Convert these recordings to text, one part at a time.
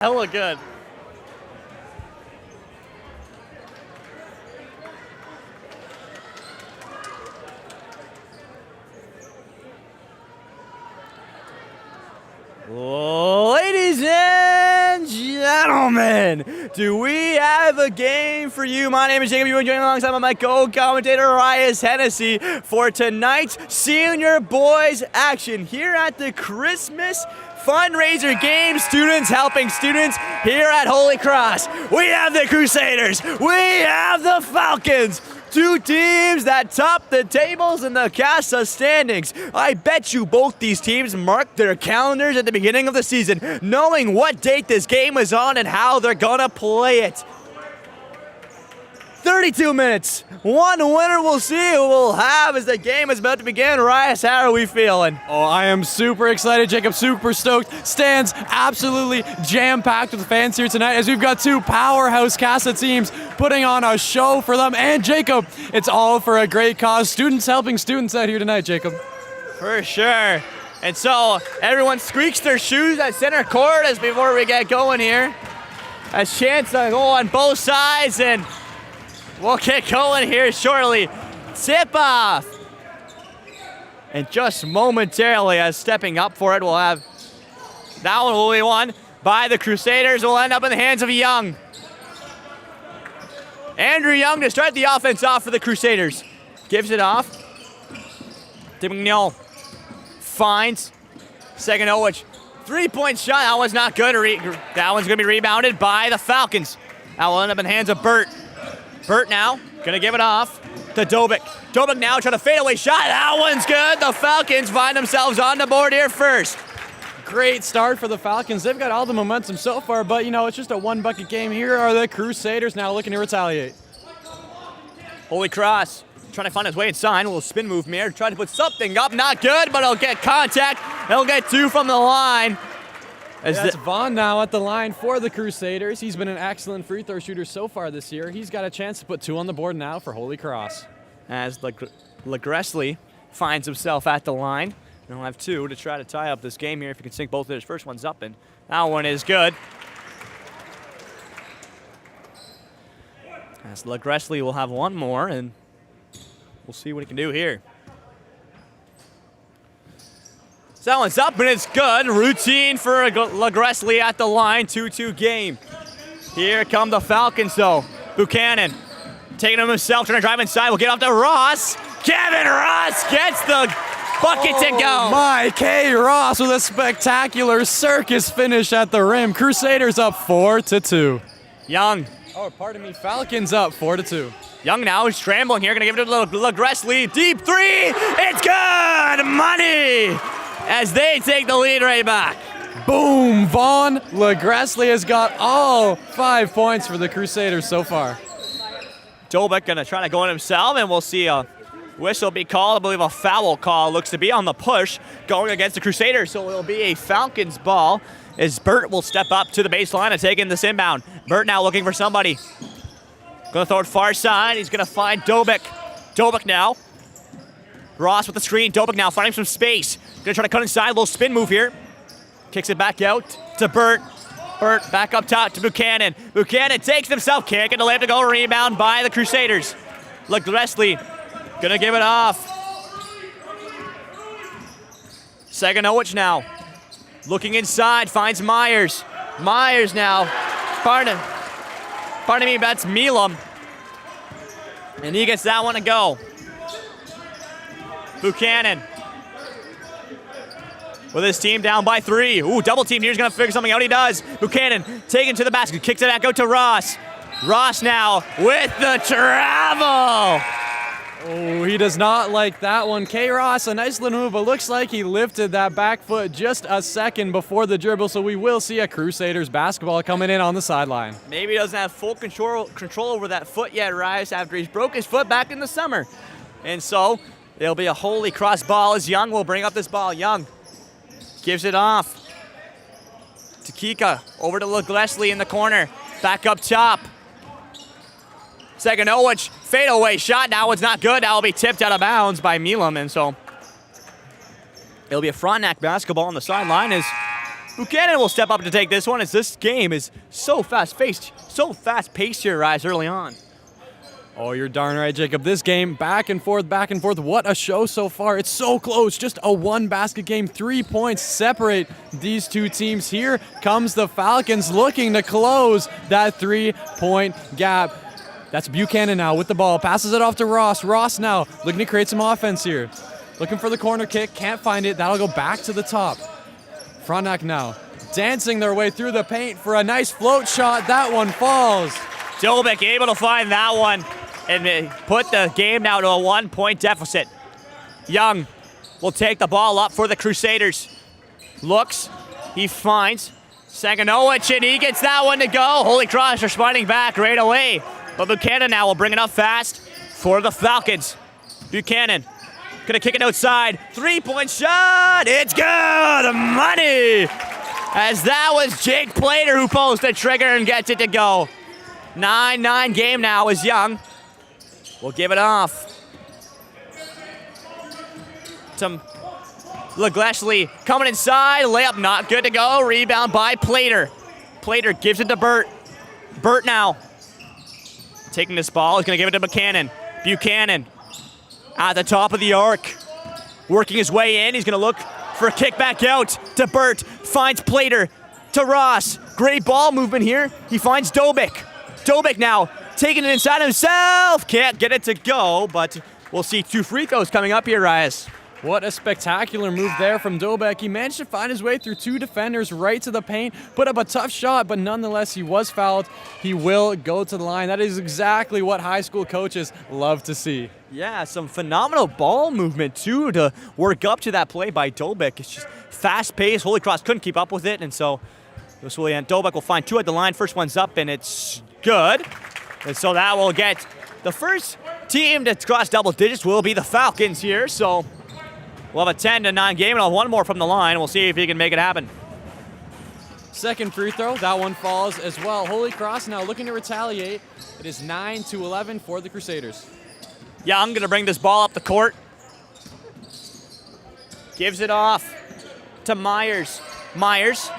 hella good. Ladies and gentlemen, do we have a game for you? My name is Jacob. You're joining alongside my co-commentator, Ryan Hennessy, for tonight's Senior Boys action here at the Christmas Fundraiser game. Students helping students here at Holy Cross. We have the Crusaders. We have the Falcons. Two teams that top the tables in the CASA standings. I bet you both these teams marked their calendars at the beginning of the season, knowing what date this game is on and how they're gonna play it. 32 minutes. One winner we'll see who we'll have as the game is about to begin. Rias, how are we feeling? Oh, I am super excited, Jacob. Super stoked. Stands absolutely jam-packed with fans here tonight as we've got two powerhouse CASA teams putting on a show for them. And Jacob, it's all for a great cause. Students helping students out here tonight, Jacob. For sure. And so everyone squeaks their shoes at center court as before we get going here. A chance to go on both sides, and we'll get going here shortly. Tip off. And just momentarily, as stepping up for it, we'll have that one will be won by the Crusaders. Will end up in the hands of Young. Andrew Young to start the offense off for the Crusaders. Gives it off to McNeil. Finds second Owich. 3-point shot. That one's not good. That one's going to be rebounded by the Falcons. That will end up in the hands of Burt. Burt now, gonna give it off to Dobik. Dobik now trying to fade away shot. That one's good. The Falcons find themselves on the board here first. Great start for the Falcons. They've got all the momentum so far, but it's just a one-bucket game. Here are the Crusaders now looking to retaliate. Holy Cross trying to find his way inside. A little spin move here. Trying to put something up. Not good, but he'll get contact. He'll get two from the line. That's Vaughn now at the line for the Crusaders. He's been an excellent free throw shooter so far this year. He's got a chance to put two on the board now for Holy Cross. As LaGressley finds himself at the line. And he'll have two to try to tie up this game here if he can sink both of his first ones up. And that one is good. As LaGressley will have one more, and we'll see what he can do here. So that one's up and it's good. Routine for LaGressley at the line. 2-2 game. Here come the Falcons though. Buchanan taking him himself, trying to drive inside. We'll get off to Ross. Kevin Ross gets the bucket to go. My K. Ross with a spectacular circus finish at the rim. Crusaders up 4-2. Young. Oh, pardon me. Falcons up 4-2. Young now is scrambling here. Gonna give it to LaGressley. Deep three. It's good. Money. As they take the lead right back. Boom, Vaughn. LaGressley has got all 5 points for the Crusaders so far. Dobik gonna try to go in himself, and we'll see a whistle be called. I believe a foul call looks to be on the push going against the Crusaders, so it'll be a Falcons ball as Burt will step up to the baseline and take in this inbound. Burt now looking for somebody. Gonna throw it far side. He's gonna find Dobik. Dobik now. Ross with the screen. Dobik now finding some space. Gonna try to cut inside. A little spin move here. Kicks it back out to Burt. Burt back up top to Buchanan. Buchanan takes himself. Can't get the layup to go. Rebound by the Crusaders. LaGressley gonna give it off. Second Owich now. Looking inside. Finds Myers. Myers now. Pardon me, that's Milam. And he gets that one to go. Buchanan with his team down by 3. Ooh, double team here. He's going to figure something out. He does. Buchanan taken to the basket. Kicks it back out to Ross. Ross now with the travel. Oh, he does not like that one. K. Ross, a nice little move, but looks like he lifted that back foot just a second before the dribble, so we will see a Crusaders basketball coming in on the sideline. Maybe he doesn't have full control over that foot yet, Rice, after he's broke his foot back in the summer. And so it'll be a Holy Cross ball as Young will bring up this ball. Young gives it off to Kika. Over to LaGressley in the corner. Back up top. Second Owich, fadeaway shot. That one's not good. That will be tipped out of bounds by Milam. And so it'll be a Frontenac basketball on the sideline as Buchanan will step up to take this one as this game is so fast-paced here, Rise, early on. Oh, you're darn right, Jacob. This game, back and forth, back and forth. What a show so far. It's so close. Just a one-basket game. 3 points separate these two teams. Here comes the Falcons looking to close that 3-point gap. That's Buchanan now with the ball. Passes it off to Ross. Ross now looking to create some offense here. Looking for the corner kick. Can't find it. That'll go back to the top. Frontenac now dancing their way through the paint for a nice float shot. That one falls. Dobik able to find that one and put the game now to a 1-point deficit. Young will take the ball up for the Crusaders. Looks, he finds Saganowicz, and he gets that one to go. Holy Cross responding back right away. But Buchanan now will bring it up fast for the Falcons. Buchanan gonna kick it outside. 3-point shot, it's good, money! As that was Jake Plater who pulls the trigger and gets it to go. 9-9 game now as Young will give it off to LeGleshley coming inside. Layup not good to go. Rebound by Plater. Plater gives it to Burt. Burt now taking this ball. He's going to give it to Buchanan. Buchanan at the top of the arc. Working his way in. He's going to look for a kick back out to Burt. Finds Plater to Ross. Great ball movement here. He finds Dobik. Dobik now taking it inside himself. Can't get it to go, but we'll see 2 free throws coming up here, Reyes. What a spectacular move there from Dobik. He managed to find his way through 2 defenders right to the paint, put up a tough shot, but nonetheless, he was fouled. He will go to the line. That is exactly what high school coaches love to see. Yeah, some phenomenal ball movement, too, to work up to that play by Dobik. It's just fast-paced. Holy Cross couldn't keep up with it, and so this will end. Dobik will find 2 at the line. First one's up, and it's good. And so that will get the first team to cross double digits will be the Falcons here. So we'll have a 10-9 game, and I'll have one more from the line. We'll see if he can make it happen. Second free throw, that one falls as well. Holy Cross now looking to retaliate. It is 9-11 for the Crusaders. Young gonna bring this ball up the court. Gives it off to Myers. Myers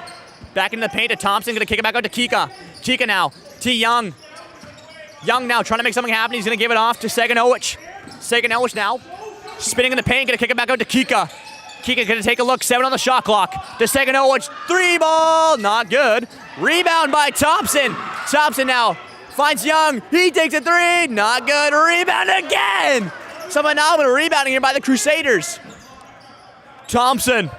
back into the paint to Thompson. Gonna kick it back out to Kika. Kika now to Young. Young now trying to make something happen. He's gonna give it off to Saganowicz. Saganowicz now spinning in the paint. Gonna kick it back out to Kika. Kika gonna take a look. 7 on the shot clock. To Saganowicz. 3 ball. Not good. Rebound by Thompson. Thompson now finds Young. He takes a 3. Not good. Rebound again. Some phenomenal rebounding here by the Crusaders. Thompson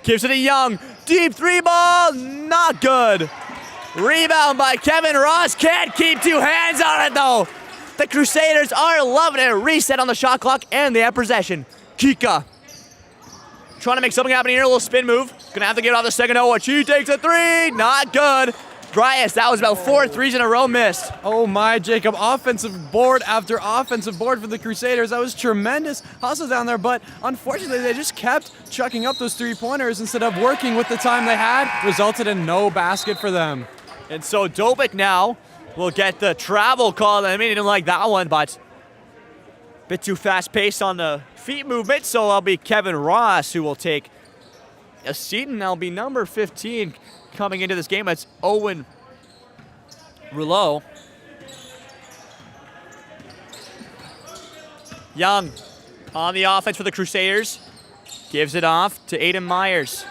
gives it to Young. Deep 3 ball. Not good. Rebound by Kevin Ross. Can't keep 2 hands on it though. The Crusaders are loving it. Reset on the shot clock and they have possession. Kika trying to make something happen here. A little spin move. Gonna have to get off the second. Oh, he takes a 3. Not good. Dryas, that was about 4 threes in a row missed. Oh my, Jacob. Offensive board after offensive board for the Crusaders. That was tremendous hustle down there, but unfortunately they just kept chucking up those 3-pointers instead of working with the time they had. Resulted in no basket for them. And so Dobik now will get the travel call. I mean, he didn't like that one, but a bit too fast-paced on the feet movement. So it'll be Kevin Ross who will take a seat, and that'll be number 15 coming into this game. That's Owen Rouleau. Young on the offense for the Crusaders. Gives it off to Aiden Myers.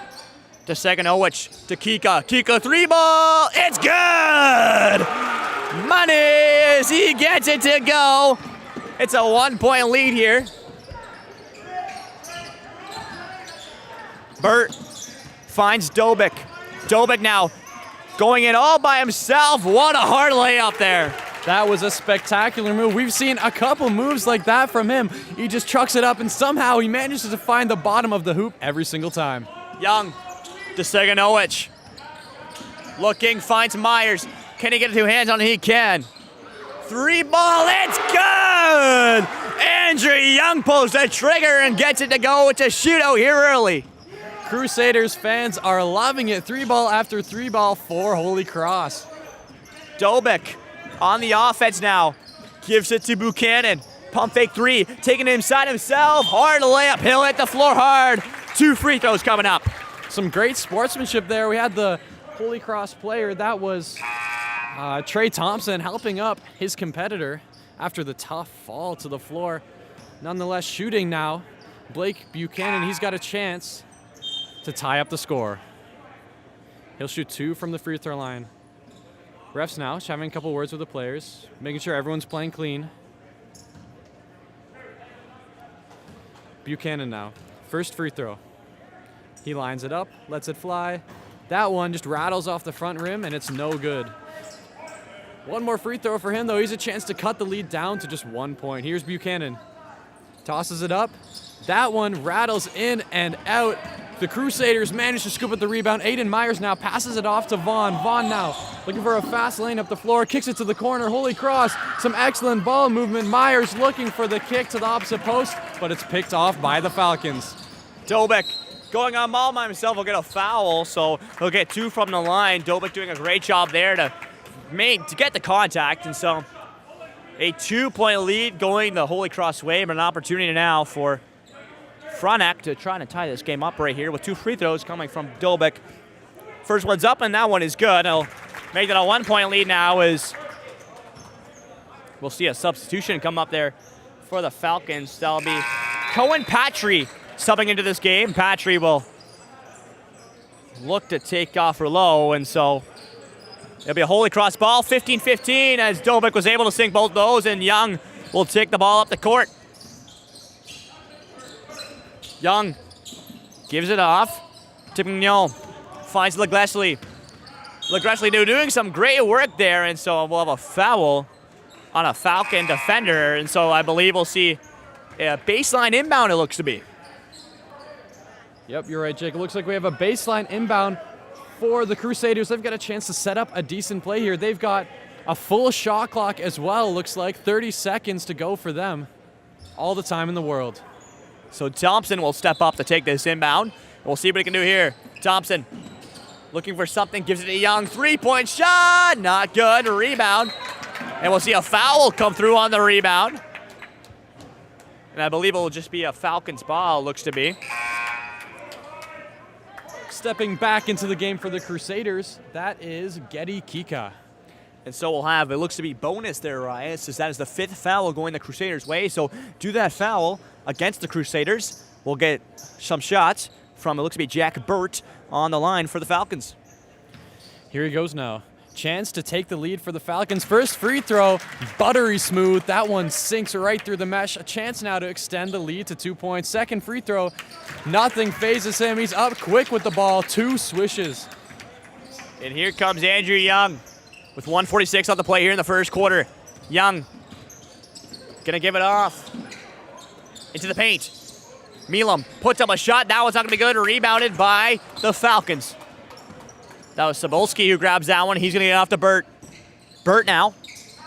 To Saganowicz, to Kika. Kika 3 ball. It's good! Money! He gets it to go. It's a 1-point lead here. Burt finds Dobik. Dobik now going in all by himself. What a hard layup there. That was a spectacular move. We've seen a couple moves like that from him. He just trucks it up and somehow he manages to find the bottom of the hoop every single time. Young to Saganowicz. Looking, finds Myers. Can he get 2 hands on it? He can. 3 ball, it's good! Andrew Young pulls the trigger and gets it to go. It's a shootout here early. Crusaders fans are loving it. 3 ball after 3 ball for Holy Cross. Dobik on the offense now. Gives it to Buchanan. Pump fake 3. Taking it inside himself. Hard layup. He'll hit the floor hard. 2 free throws coming up. some great sportsmanship there. We had the Holy Cross player, that was Trey Thompson, helping up his competitor after the tough fall to the floor. Nonetheless, shooting now. Blake Buchanan, he's got a chance to tie up the score. He'll shoot 2 from the free throw line. Refs now just having a couple words with the players, making sure everyone's playing clean. Buchanan now, first free throw. He lines it up, lets it fly. That one just rattles off the front rim, and it's no good. One more free throw for him, though. He's a chance to cut the lead down to just 1 point. Here's Buchanan. Tosses it up. That one rattles in and out. The Crusaders manage to scoop up the rebound. Aiden Myers now passes it off to Vaughn. Vaughn now looking for a fast lane up the floor. Kicks it to the corner. Holy Cross. Some excellent ball movement. Myers looking for the kick to the opposite post, but it's picked off by the Falcons. Dobik going on ball by himself will get a foul, so he'll get 2 from the line. Dobik doing a great job there to get the contact, and so a 2-point lead going the Holy Cross way, but an opportunity now for Frontenac to try to tie this game up right here with 2 free throws coming from Dobik. First one's up, and that one is good. He'll make it a 1-point lead now as we'll see a substitution come up there for the Falcons. That'll be Cohen Patry subbing into this game. Patry will look to take off for low, and so it'll be a Holy Cross ball, 15-15, as Dobik was able to sink both those, and Young will take the ball up the court. Young gives it off to Mignon. Finds LeGleshley. LeGleshley doing some great work there, and so we'll have a foul on a Falcon defender, and so I believe we'll see a baseline inbound, it looks to be. Yep, you're right, Jake. It looks like we have a baseline inbound for the Crusaders. They've got a chance to set up a decent play here. They've got a full shot clock as well, looks like 30 seconds to go for them. All the time in the world. So Thompson will step up to take this inbound. We'll see what he can do here. Thompson looking for something, gives it to Young. 3-point shot, not good. Rebound. And we'll see a foul come through on the rebound. And I believe it will just be a Falcons ball, looks to be. Stepping back into the game for the Crusaders, that is Getty Kika. And so we'll have, it looks to be bonus there, Ryan, since that is the 5th foul going the Crusaders' way. So do that foul against the Crusaders. We'll get some shots from, it looks to be Jack Burt on the line for the Falcons. Here he goes now. Chance to take the lead for the Falcons. First free throw, buttery smooth. That one sinks right through the mesh. A chance now to extend the lead to 2 points. Second free throw, nothing phases him. He's up quick with the ball, 2 swishes. And here comes Andrew Young with 1:46 on the play here in the first quarter. Young gonna give it off into the paint. Milam puts up a shot. That one's not gonna be good. Rebounded by the Falcons. That was Cebulski who grabs that one. He's gonna get off to Burt. Burt now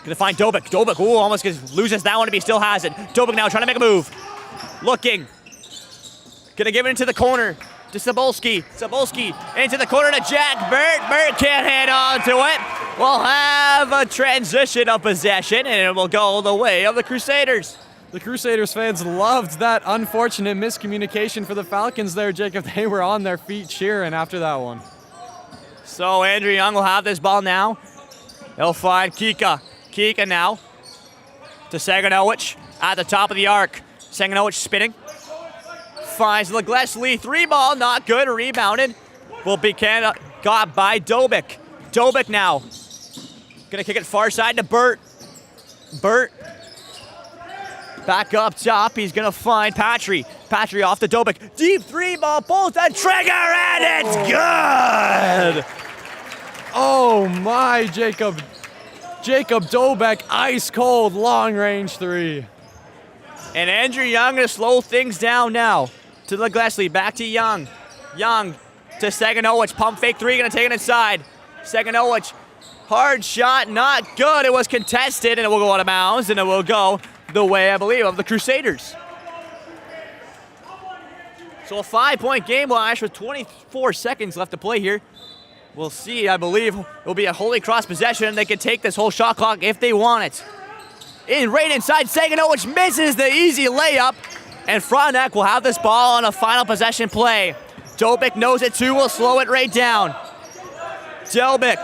gonna find Dobik. Dobik, ooh, almost loses that one, but he still has it. Dobik now trying to make a move. Looking. Gonna give it into the corner to Cebulski. Cebulski into the corner to Jack Burt. Burt can't hang on to it. We'll have a transition of possession, and it will go the way of the Crusaders. The Crusaders fans loved that unfortunate miscommunication for the Falcons there, Jacob. They were on their feet cheering after that one. So Andrew Young will have this ball now. He'll find Kika. Kika now to Saganowicz at the top of the arc. Saganowicz spinning. Finds LeGleshley. 3-ball, not good. Rebounded. Will be got by Dobik. Dobik now. Gonna kick it far side to Burt. Burt. Back up top. He's gonna find Patry. Patry off to Dobik. Deep 3-ball. Pulls the trigger and it's good! Oh my, Jacob. Jacob Dobik, ice cold, long range 3. And Andrew Young gonna slow things down now. To LeGleshley, back to Young. Young to Saganowicz. Pump fake 3, gonna take it inside. Saganowicz, hard shot, not good. It was contested, and it will go out of bounds, and it will go the way, I believe, of the Crusaders. So a 5-point game, Lash, with 24 seconds left to play here. We'll see, I believe, it will be a Holy Cross possession. They can take this whole shot clock if they want it. Right inside, Saganowicz misses the easy layup, and Frontenac will have this ball on a final possession play. Dobik knows it too, will slow it right down. Dobik,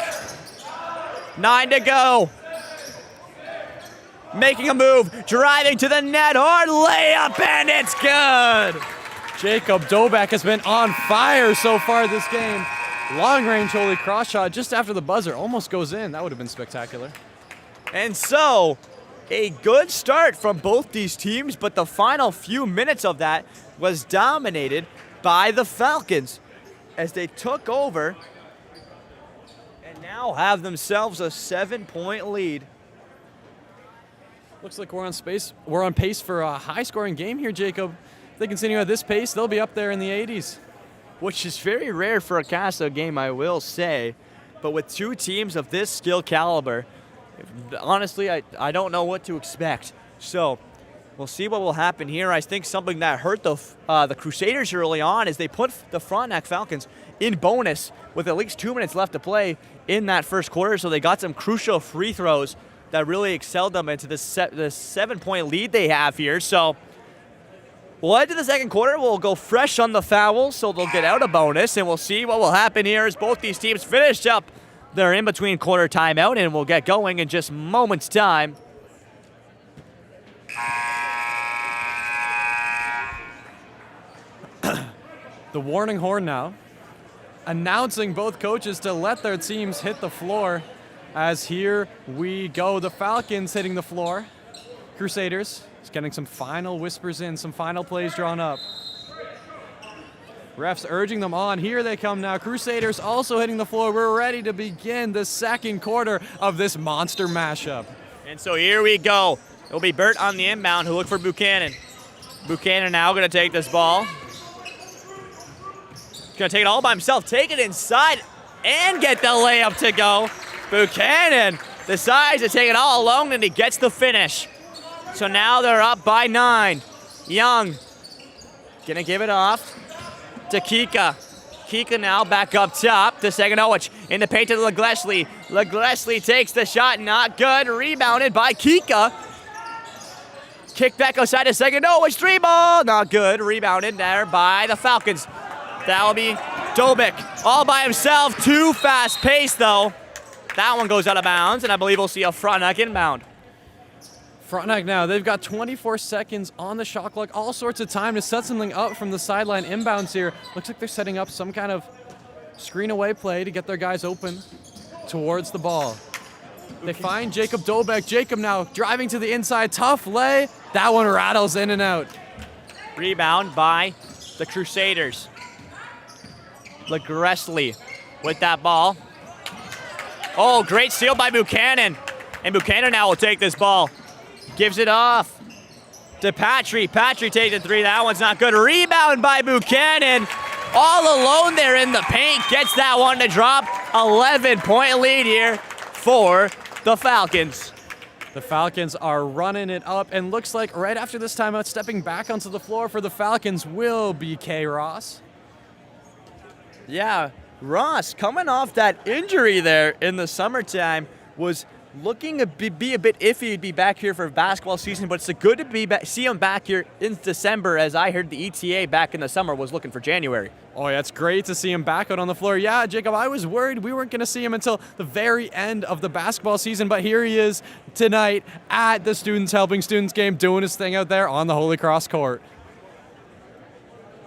9 to go. Making a move, driving to the net, hard layup, and it's good. Jacob Dobik has been on fire so far this game. Long range holy cross shot just after the buzzer, almost goes in. That would have been spectacular. And so, a good start from both these teams, but the final few minutes of that was dominated by the Falcons as they took over and now have themselves a 7-point lead. Looks like we're on pace for a high-scoring game here, Jacob. If they continue at this pace, they'll be up there in the 80s. Which is very rare for a Casa game, I will say. But with two teams of this skill caliber, honestly, I don't know what to expect. So we'll see what will happen here. I think something that hurt the Crusaders early on is they put the Frontenac Falcons in bonus with at least 2 minutes left to play in that first quarter. So they got some crucial free throws that really excelled them into this 7-point lead they have here. So we'll head to the second quarter. We'll go fresh on the fouls, so they'll get out a bonus, and we'll see what will happen here as both these teams finish up their in-between quarter timeout, and we'll get going in just moments' time. The warning horn now, announcing both coaches to let their teams hit the floor. As here we go, the Falcons hitting the floor. Crusaders is getting some final whispers in, some final plays drawn up. Refs urging them on. Here they come now. Crusaders also hitting the floor. We're ready to begin the second quarter of this monster mashup. And so here we go. It'll be Burt on the inbound who look for Buchanan. Buchanan now going to take this ball. Going to take it all by himself. Take it inside and get the layup to go. Buchanan decides to take it all alone, and he gets the finish. So now they're up by 9. Young gonna give it off to Kika. Kika now back up top to Seganowicz in the paint to Leglesley. Leglesley takes the shot, not good. Rebounded by Kika. Kick back outside to Seganowicz. 3-ball, not good. Rebounded there by the Falcons. That'll be Dobik all by himself. Too fast paced though. That one goes out of bounds, and I believe we'll see a Frontenac inbound. Frontenac now, they've got 24 seconds on the shot clock, all sorts of time to set something up from the sideline inbounds here. Looks like they're setting up some kind of screen away play to get their guys open towards the ball. They find Jacob Dobik. Jacob now driving to the inside, tough lay. That one rattles in and out. Rebound by the Crusaders. Legresley with that ball. Oh, great steal by Buchanan. And Buchanan now will take this ball. Gives it off to Patry. Patry takes the 3. That one's not good. Rebound by Buchanan. All alone there in the paint. Gets that one to drop. 11-point lead here for the Falcons. The Falcons are running it up, and looks like right after this timeout, stepping back onto the floor for the Falcons will be K. Ross. Yeah, Ross, coming off that injury there in the summertime, was looking to be a bit iffy to be back here for basketball season, but it's good to see him back here in December, as I heard the ETA back in the summer was looking for January. Oh, yeah, it's great to see him back out on the floor. Yeah, Jacob, I was worried we weren't going to see him until the very end of the basketball season, but here he is tonight at the Students Helping Students game, doing his thing out there on the Holy Cross court.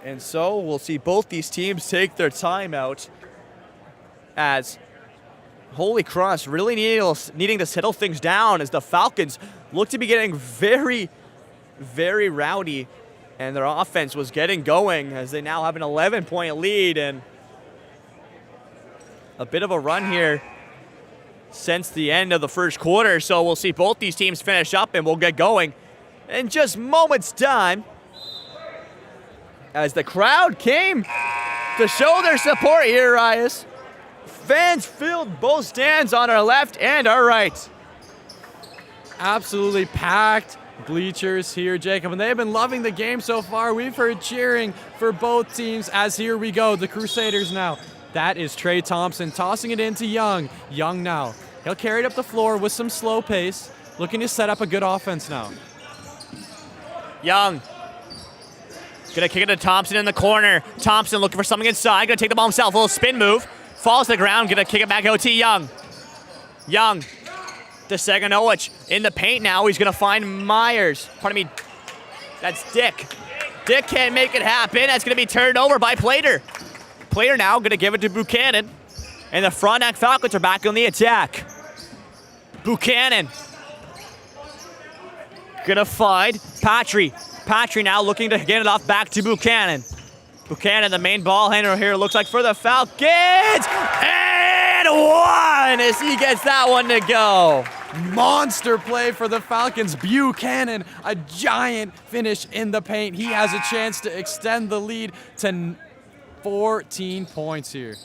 And so we'll see both these teams take their timeout as Holy Cross really needing to settle things down as the Falcons look to be getting very, very rowdy, and their offense was getting going as they now have an 11-point lead and a bit of a run here since the end of the first quarter. So we'll see both these teams finish up, and we'll get going in just moments' time as the crowd came to show their support here, Rias. Fans filled both stands on our left and our right. Absolutely packed bleachers here, Jacob, and they've been loving the game so far. We've heard cheering for both teams as here we go, the Crusaders now. That is Trey Thompson tossing it into Young. Young now. He'll carry it up the floor with some slow pace, looking to set up a good offense now. Young Gonna kick it to Thompson in the corner. Thompson looking for something inside. Gonna take the ball himself. A little spin move. Falls to the ground. Gonna kick it back out to Young. Young to Seganowicz. In the paint now. He's gonna find Myers. Pardon me. That's Dick. Dick can't make it happen. That's gonna be turned over by Plater. Plater now gonna give it to Buchanan. And the Frontenac Falcons are back on the attack. Buchanan. Gonna find Patry. Patry now looking to get it off back to Buchanan. Buchanan, the main ball handler here, looks like for the Falcons. And one as he gets that one to go. Monster play for the Falcons. Buchanan, a giant finish in the paint. He has a chance to extend the lead to 14 points here.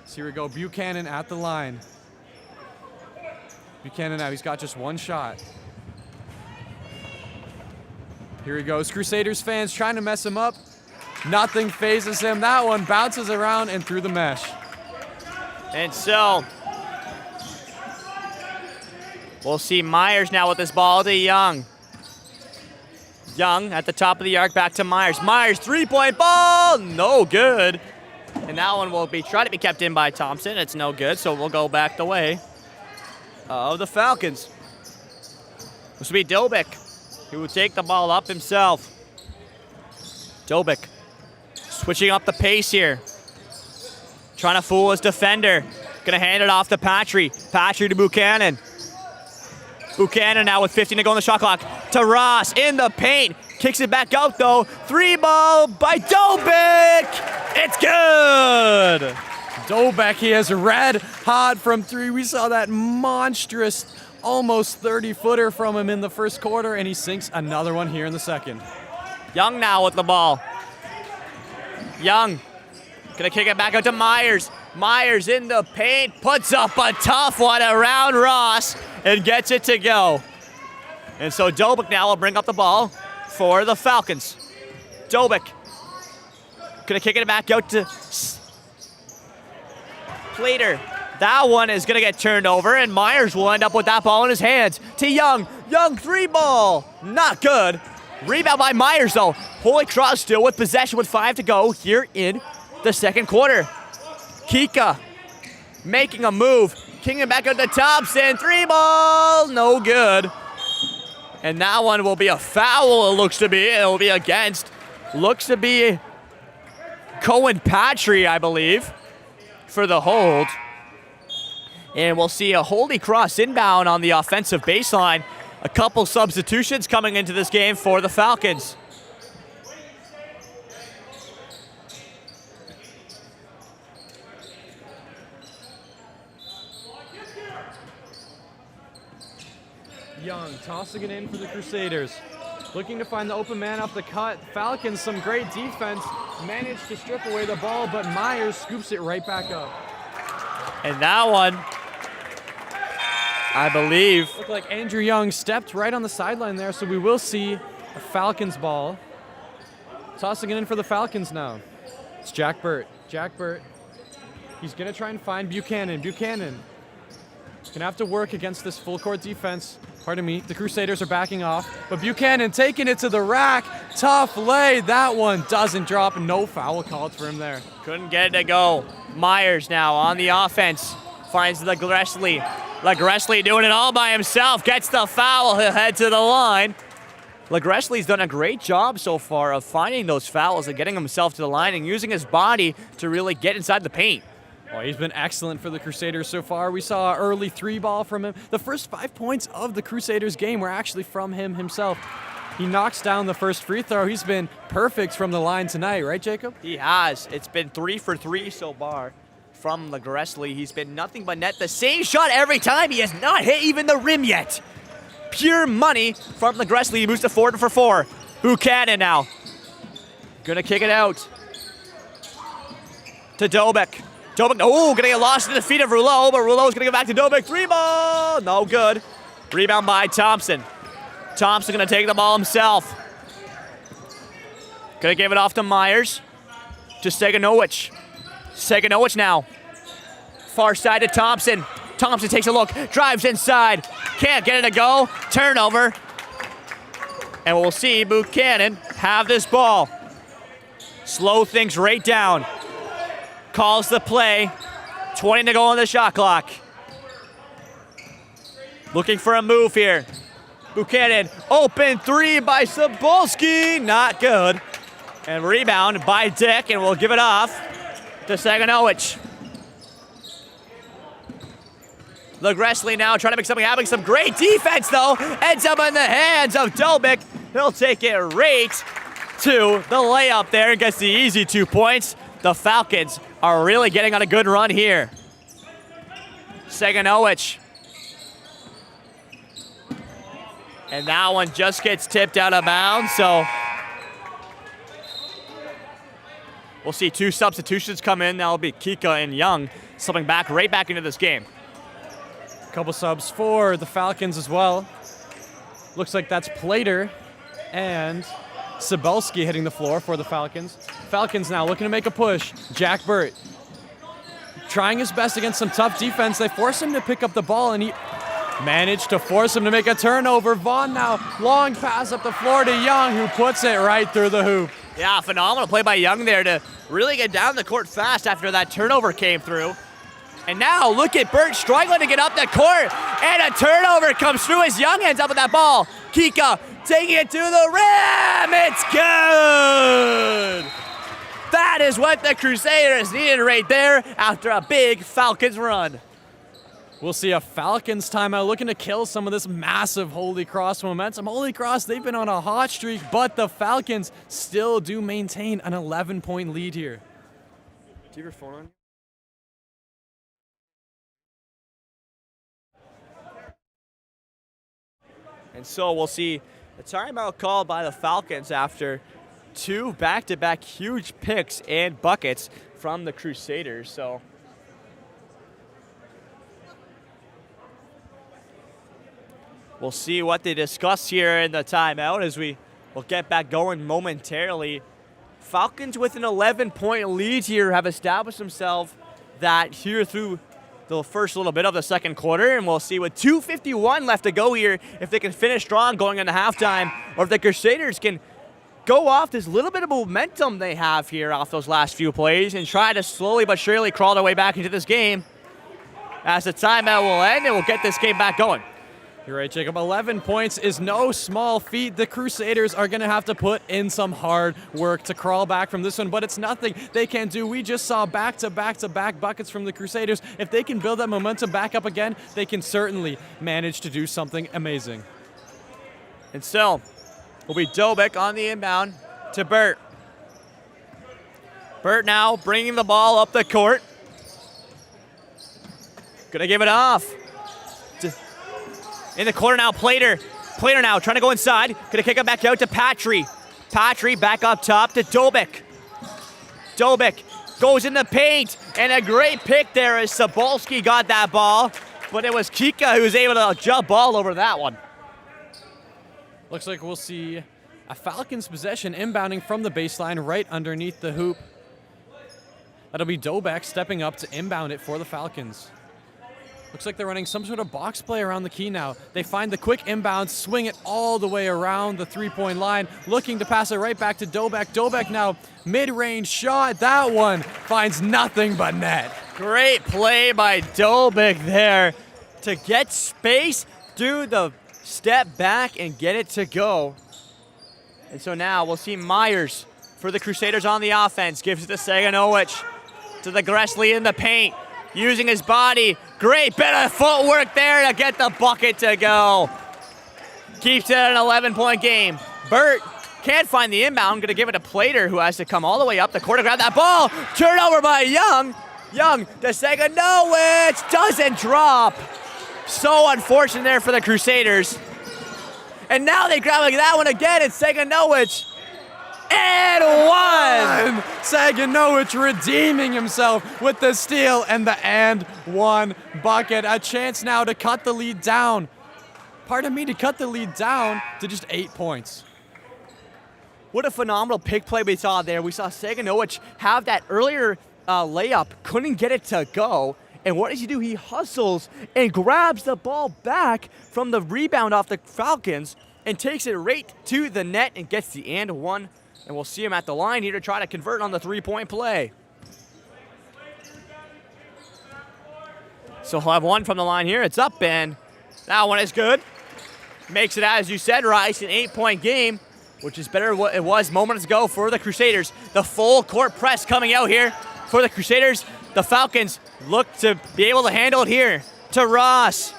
So here we go, Buchanan at the line. Buchanan now, he's got just one shot. Here he goes, Crusaders fans trying to mess him up. Nothing phases him. That one bounces around and through the mesh. And so, we'll see Myers now with this ball to Young. Young at the top of the arc, back to Myers. Myers, three-point ball, no good. And that one will be trying to be kept in by Thompson. It's no good, so we'll go back the way of the Falcons. This will be Dobik, who will take the ball up himself. Dobik switching up the pace here. Trying to fool his defender. Gonna hand it off to Patry. Patry to Buchanan. Buchanan now with 15 to go on the shot clock. To Ross in the paint. Kicks it back out though. Three ball by Dobik. It's good. Dobik, he is red hot from three. We saw that monstrous, almost 30-footer from him in the first quarter, and he sinks another one here in the second. Young now with the ball. Young gonna kick it back out to Myers. Myers in the paint, puts up a tough one around Ross and gets it to go. And so Dobik now will bring up the ball for the Falcons. Dobik gonna kick it back out to Plater. That one is gonna get turned over and Myers will end up with that ball in his hands. To Young. Young three ball, not good. Rebound by Myers though. Holy Cross still with possession with 5 to go here in the second quarter. Kika making a move. Kicking it back out to Thompson. Three ball, no good. And that one will be a foul, it looks to be. It will be against, looks to be Cohen Patry, I believe, for the hold. And we'll see a Holy Cross inbound on the offensive baseline. A couple substitutions coming into this game for the Falcons. Young tossing it in for the Crusaders. Looking to find the open man off the cut. Falcons, some great defense. Managed to strip away the ball, but Myers scoops it right back up. And that one, I believe, Looked like Andrew Young stepped right on the sideline there, so we will see a Falcons ball. Tossing it in for the Falcons now. It's Jack Burt. Jack Burt. He's going to try and find Buchanan. Buchanan. Gonna have to work against this full court defense. Pardon me, the Crusaders are backing off, but Buchanan taking it to the rack. Tough lay, that one doesn't drop. No foul called for him there. couldn't get it to go. Myers now on the offense. Finds Legressley. Legressley doing it all by himself. Gets the foul, he'll head to the line. Legressley's done a great job so far of finding those fouls and getting himself to the line and using his body to really get inside the paint. Oh, he's been excellent for the Crusaders so far. We saw an early three ball from him. The first 5 points of the Crusaders game were actually from him himself. He knocks down the first free throw. He's been perfect from the line tonight, right, Jacob? He has. It's been 3 for 3 so far from Legressley. He's been nothing but net. The same shot every time. He has not hit even the rim yet. Pure money from Legressley. He moves to 4 for 4. Buchanan now. Gonna kick it out to Dobik. Dobik, oh, gonna get lost to the feet of Rouleau, but Rouleau's gonna get back to Dobik. 3 ball, no good. Rebound by Thompson. Thompson gonna take the ball himself. Gonna give it off to Myers. To Seganowicz. Seganowicz now. Far side to Thompson. Thompson takes a look, drives inside. Can't get it to go. Turnover. And we'll see Buchanan have this ball. Slow things right down. Calls the play. 20 to go on the shot clock. Looking for a move here. Buchanan, open three by Cebulski, not good. And rebound by Dick, and we'll give it off to Saganowicz. Legresley now trying to make something happen. Some great defense, though. Ends up in the hands of Dobik. He'll take it right to the layup there and gets the easy 2 points. The Falcons are really getting on a good run here. Saganowicz. And that one just gets tipped out of bounds, so we'll see 2 substitutions come in. That'll be Kika and Young subbing right back into this game. Couple subs for the Falcons as well. Looks like that's Plater and Cebulski hitting the floor for the Falcons. Falcons now looking to make a push. Jack Burt trying his best against some tough defense. They force him to pick up the ball, and he managed to force him to make a turnover. Vaughn now, long pass up the floor to Young, who puts it right through the hoop. Yeah, phenomenal play by Young there to really get down the court fast after that turnover came through. And now look at Burt struggling to get up the court, and a turnover comes through as Young ends up with that ball. Kika taking it to the rim. It's good. That is what the Crusaders needed right there after a big Falcons run. We'll see a Falcons timeout looking to kill some of this massive Holy Cross momentum. Holy Cross, they've been on a hot streak, but the Falcons still do maintain an 11-point lead here. Do you have your phone on? And so we'll see a timeout called by the Falcons after 2 back-to-back huge picks and buckets from the Crusaders. So we'll see what they discuss here in the timeout as we will get back going momentarily. Falcons with an 11-point lead here have established themselves that here through the first little bit of the second quarter, and we'll see with 2:51 left to go here if they can finish strong going into halftime, or if the Crusaders can go off this little bit of momentum they have here off those last few plays and try to slowly but surely crawl their way back into this game as the timeout will end and we'll get this game back going. You're right, Jacob. 11 points is no small feat. The Crusaders are going to have to put in some hard work to crawl back from this one, but it's nothing they can't do. We just saw back-to-back-to-back buckets from the Crusaders. If they can build that momentum back up again, they can certainly manage to do something amazing. And so, will be Dobik on the inbound to Burt. Burt now bringing the ball up the court. Gonna give it off. In the corner now, Plater. Plater now trying to go inside. Gonna kick it back out to Patry. Patry back up top to Dobik. Dobik goes in the paint, and a great pick there as Cebulski got that ball, but it was Kika who was able to jump all over that one. Looks like we'll see a Falcons possession inbounding from the baseline right underneath the hoop. That'll be Dobik stepping up to inbound it for the Falcons. Looks like they're running some sort of box play around the key now. They find the quick inbound, swing it all the way around the three-point line, looking to pass it right back to Dobik. Dobik now, mid-range shot. That one finds nothing but net. Great play by Dobik there to get space, do the step back, and get it to go. And so now we'll see Myers for the Crusaders on the offense. Gives it to Saganowicz, to the Gresley in the paint. Using his body. Great bit of footwork there to get the bucket to go. Keeps it an 11-point game. Burt can't find the inbound. Going to give it to Plater, who has to come all the way up the court to grab that ball. Turnover by Young. Young to Saganowicz. Doesn't drop. So unfortunate there for the Crusaders. And now they grab that one again. It's Saganowicz. And one! Saganowicz redeeming himself with the steal and the and one bucket. A chance now to cut the lead down. To cut the lead down to just 8 points. What a phenomenal pick play we saw there. We saw Saganowicz have that earlier layup, couldn't get it to go. And what does he do? He hustles and grabs the ball back from the rebound off the Falcons and takes it right to the net and gets the and one. And we'll see him at the line here to try to convert on the three-point play. So he'll have one from the line here. It's up, and that one is good. Makes it, as you said, Rice, an 8-point game, which is better than what it was moments ago for the Crusaders. The full court press coming out here for the Crusaders. The Falcons look to be able to handle it here to Ross.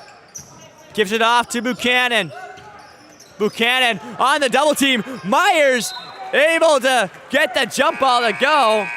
Gives it off to Buchanan. Buchanan on the double team. Myers able to get the jump ball to go.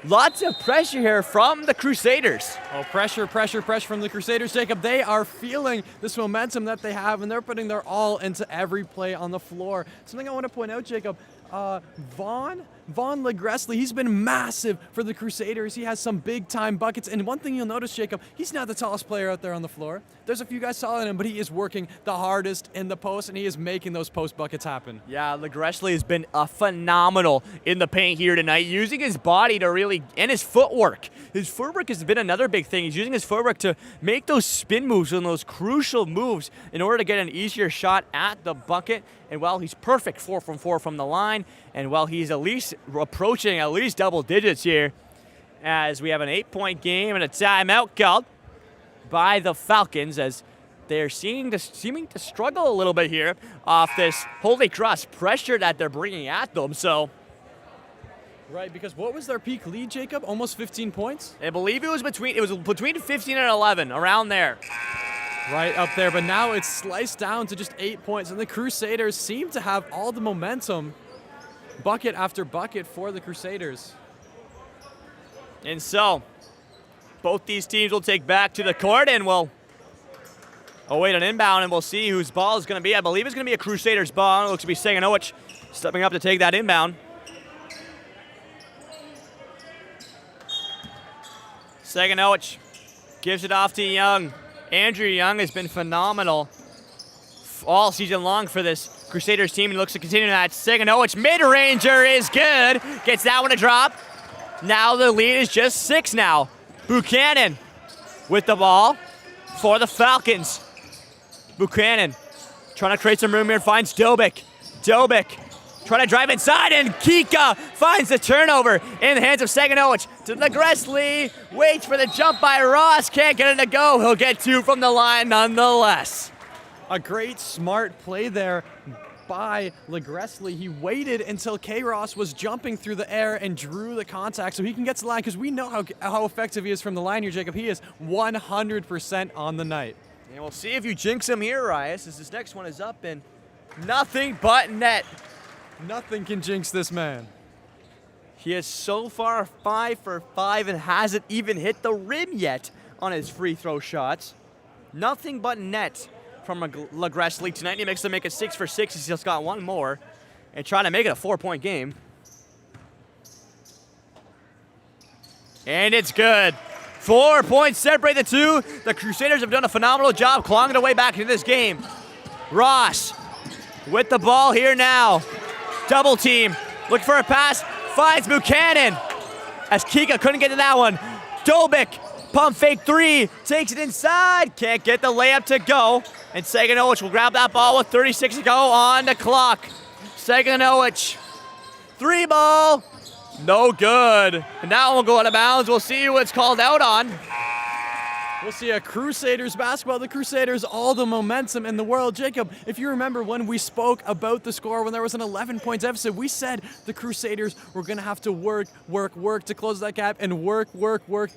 Lots of pressure here from the Crusaders. Oh, pressure from the Crusaders, Jacob. They are feeling this momentum that they have, and they're putting their all into every play on the floor. Something I want to point out, Jacob, Vaughn Legressley, he's been massive for the Crusaders. He has some big-time buckets, and one thing you'll notice, Jacob, he's not the tallest player out there on the floor. There's a few guys taller than him, but he is working the hardest in the post, and he is making those post buckets happen. Yeah, Legressley has been phenomenal in the paint here tonight, using his body to really, and his footwork. His footwork has been another big thing. He's using his footwork to make those spin moves and those crucial moves in order to get an easier shot at the bucket. And while he's perfect 4 from 4 from the line, and while he's at least approaching at least double digits here, as we have an 8-point game and a timeout called by the Falcons, as they're seeming to struggle a little bit here off this Holy Cross pressure that they're bringing at them. So, right, because what was their peak lead, Jacob? Almost 15 points? I believe it was between 15 and 11, around there. Right up there, but now it's sliced down to just 8 points, and the Crusaders seem to have all the momentum, bucket after bucket for the Crusaders. And so, both these teams will take back to the court, and we'll await an inbound, and we'll see whose ball is going to be. I believe it's going to be a Crusaders ball. It looks to be Saganowicz stepping up to take that inbound. Saganowicz gives it off to Young. Andrew Young has been phenomenal all season long for this Crusaders team, and looks to continue that. Saganowicz mid-ranger is good. Gets that one to drop. Now the lead is just 6 now. Buchanan with the ball for the Falcons. Buchanan trying to create some room here, finds Dobick. Dobick trying to drive inside, and Kika finds the turnover in the hands of Saganowicz to Legressley. Waits for the jump by Ross. Can't get it to go. He'll get 2 from the line nonetheless. A great, smart play there by Legressley. He waited until K-Ross was jumping through the air and drew the contact so he can get to the line, because we know how effective he is from the line here, Jacob. He is 100% on the night. And we'll see if you jinx him here, Rias, as this next one is up, and nothing but net. Nothing can jinx this man. He is so far 5 for 5 and hasn't even hit the rim yet on his free throw shots. Nothing but net from Legressley tonight. He makes them make it 6 for 6. He's just got one more and trying to make it a 4-point game. And it's good. 4 points separate the two. The Crusaders have done a phenomenal job clawing their way back into this game. Ross with the ball here now. Double team, looking for a pass, finds Buchanan, as Kika couldn't get to that one. Dobick, pump fake 3, takes it inside, can't get the layup to go, and Saganowicz will grab that ball with 36 to go on the clock. Saganowicz, 3 ball, no good. And that one will go out of bounds. We'll see who it's called out on. We'll see a Crusaders basketball. The Crusaders, all the momentum in the world. Jacob, if you remember when we spoke about the score, when there was an 11-point deficit, we said the Crusaders were going to have to work to close that gap, and work.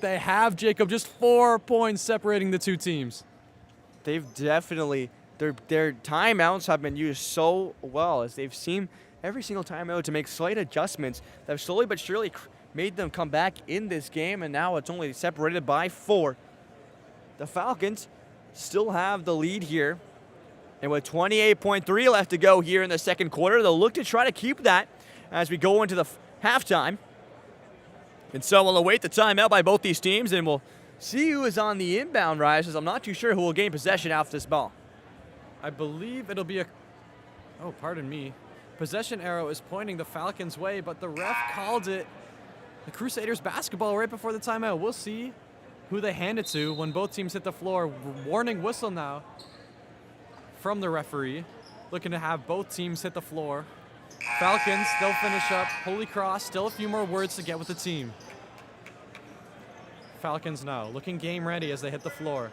They have, Jacob, just 4 points separating the two teams. They've definitely, their timeouts have been used so well, as they've seen every single timeout to make slight adjustments that have slowly but surely made them come back in this game, and now it's only separated by 4. The Falcons still have the lead here, and with 28.3 left to go here in the second quarter, they'll look to try to keep that as we go into the halftime. And so we'll await the timeout by both these teams, and we'll see who is on the inbound rise, as I'm not too sure who will gain possession after this ball. I believe it'll be pardon me. Possession arrow is pointing the Falcons' way, but the ref called it the Crusaders basketball right before the timeout. We'll see who they hand it to when both teams hit the floor. Warning whistle now from the referee. looking to have both teams hit the floor. Falcons, they'll finish up. Holy Cross, still a few more words to get with the team. Falcons now, looking game ready as they hit the floor.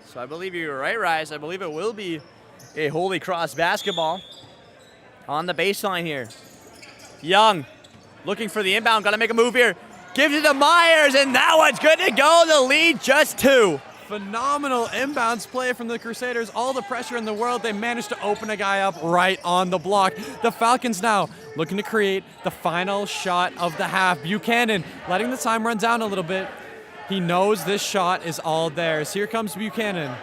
So I believe you're right, Rise. I believe it will be a Holy Cross basketball on the baseline here. Young looking for the inbound. Got to make a move here. Gives it to Myers, and that one's good to go. The lead just 2. Phenomenal inbounds play from the Crusaders. All the pressure in the world. They managed to open a guy up right on the block. The Falcons now looking to create the final shot of the half. Buchanan letting the time run down a little bit. He knows this shot is all theirs. Here comes Buchanan.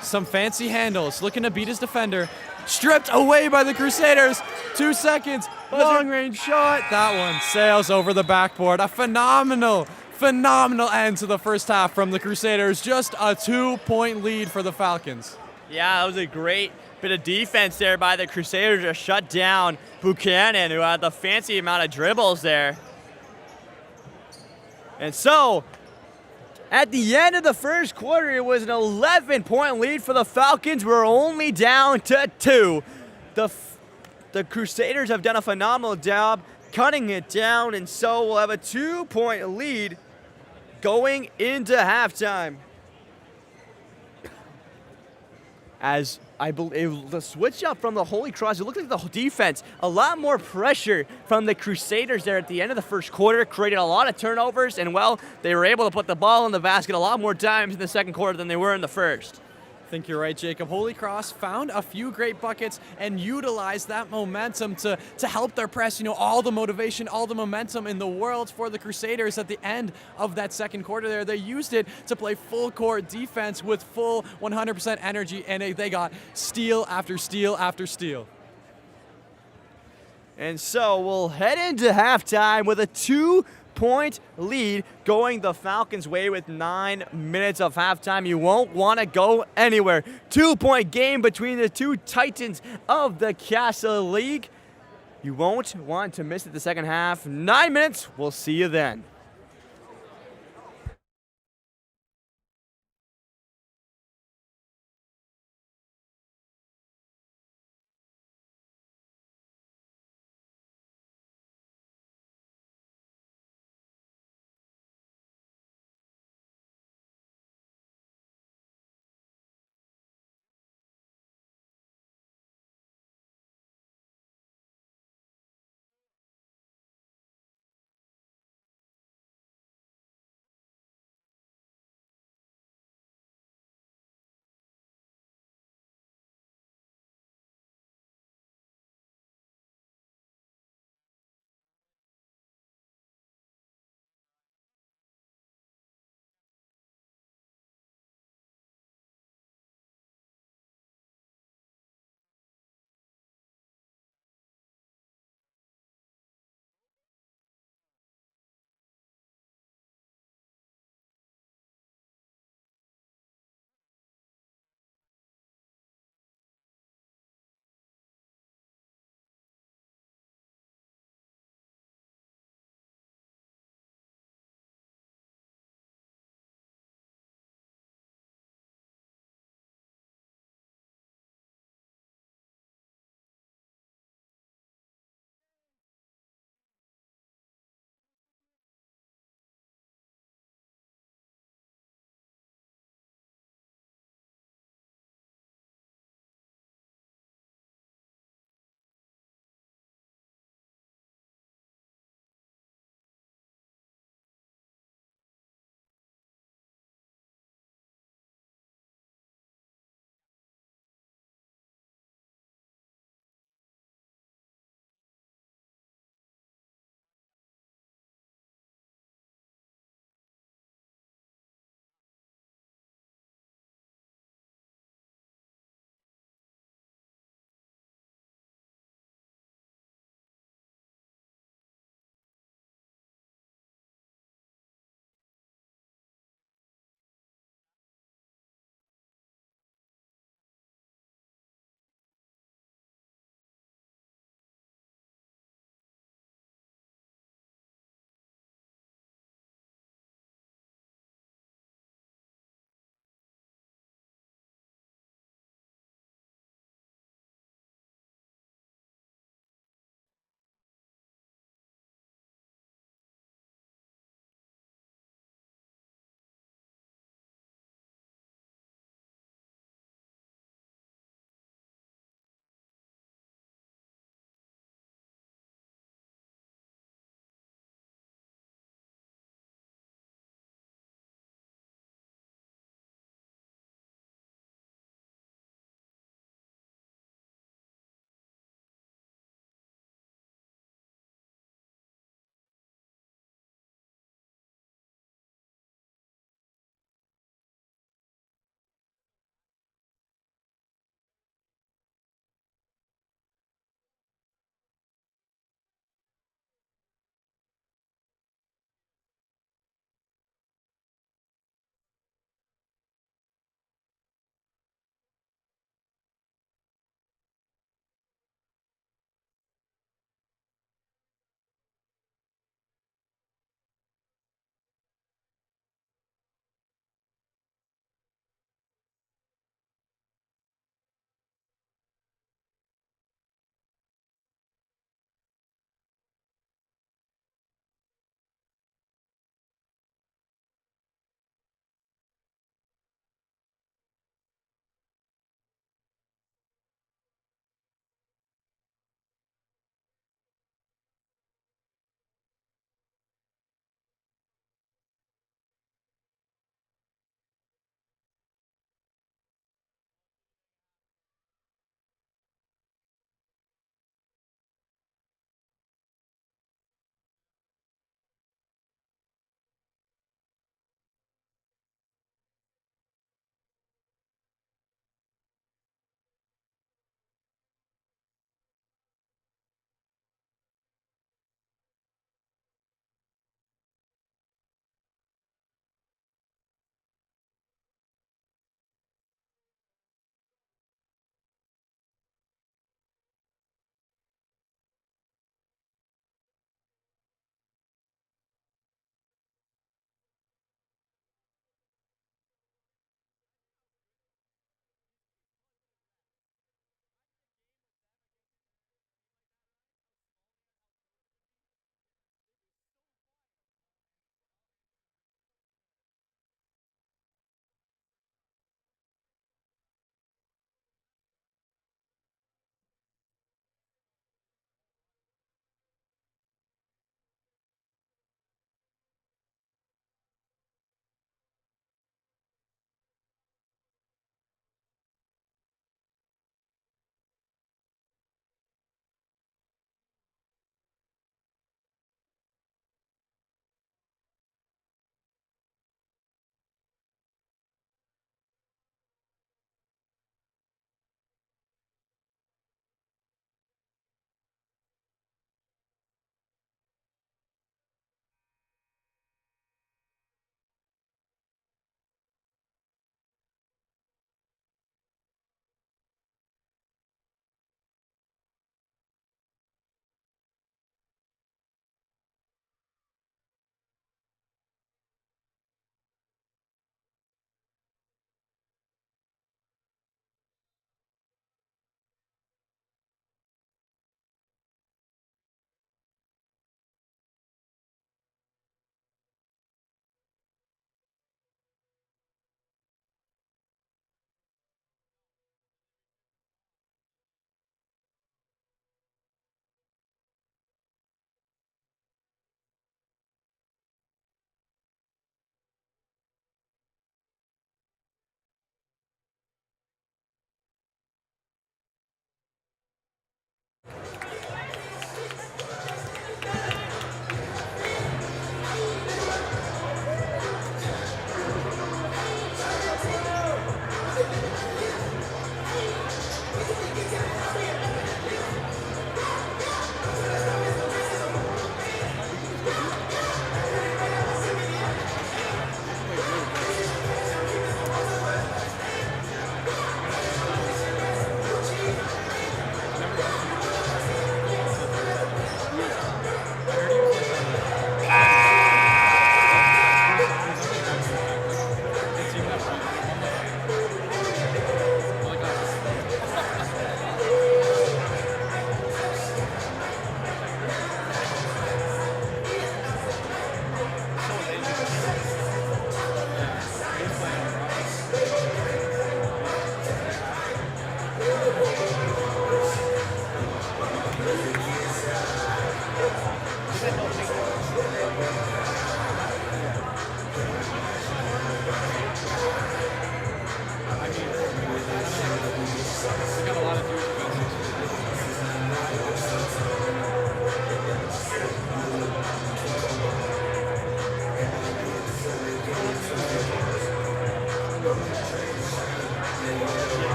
Some fancy handles, looking to beat his defender. Stripped away by the Crusaders. 2 seconds, long range shot. That one sails over the backboard. A phenomenal end to the first half from the Crusaders. Just a 2-point lead for the Falcons. Yeah, that was a great bit of defense there by the Crusaders to shut down Buchanan, who had the fancy amount of dribbles there. And so, at the end of the first quarter, it was an 11-point lead for the Falcons. We're only down to 2. The Crusaders have done a phenomenal job cutting it down, and so we'll have a 2-point lead going into halftime. As I believe the switch up from the Holy Cross, it looked like the defense, a lot more pressure from the Crusaders there at the end of the first quarter, created a lot of turnovers, and well, they were able to put the ball in the basket a lot more times in the second quarter than they were in the first. I think you're right, Jacob. Holy Cross found a few great buckets and utilized that momentum to help their press. All the motivation, all the momentum in the world for the Crusaders at the end of that second quarter there. They used it to play full court defense with full 100% energy, and they got steal after steal after steal. And so we'll head into halftime with a 2-point lead going the Falcons' way with 9 minutes of halftime. You won't want to go anywhere. 2-point game between the two titans of the Castle League. You won't want to miss it the second half. 9 minutes. We'll see you then.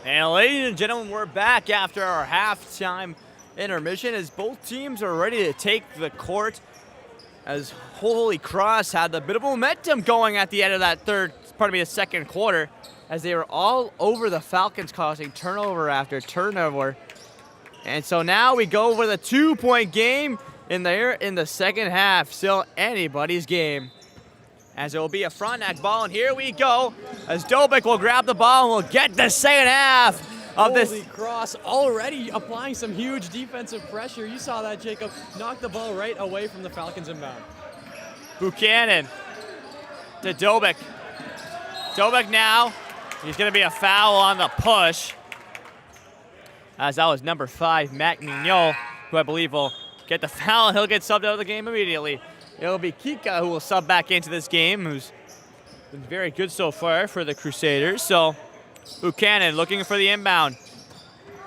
And ladies and gentlemen, we're back after our halftime intermission as both teams are ready to take the court, as Holy Cross had a bit of momentum going at the end of that the second quarter, as they were all over the Falcons, causing turnover after turnover. And so now we go over the 2-point game in the second half. Still anybody's game, as it will be a Frontenac ball, and here we go, as Dobic will grab the ball and we'll get the second half of this. Holy Cross already applying some huge defensive pressure. You saw that, Jacob. Knocked the ball right away from the Falcons inbound. Buchanan to Dobic. Dobic now, he's going to be a foul on the push, as that was number 5, Matt Mignot, who I believe will get the foul, and he'll get subbed out of the game immediately. It'll be Kika who will sub back into this game, who's been very good so far for the Crusaders. So Buchanan looking for the inbound.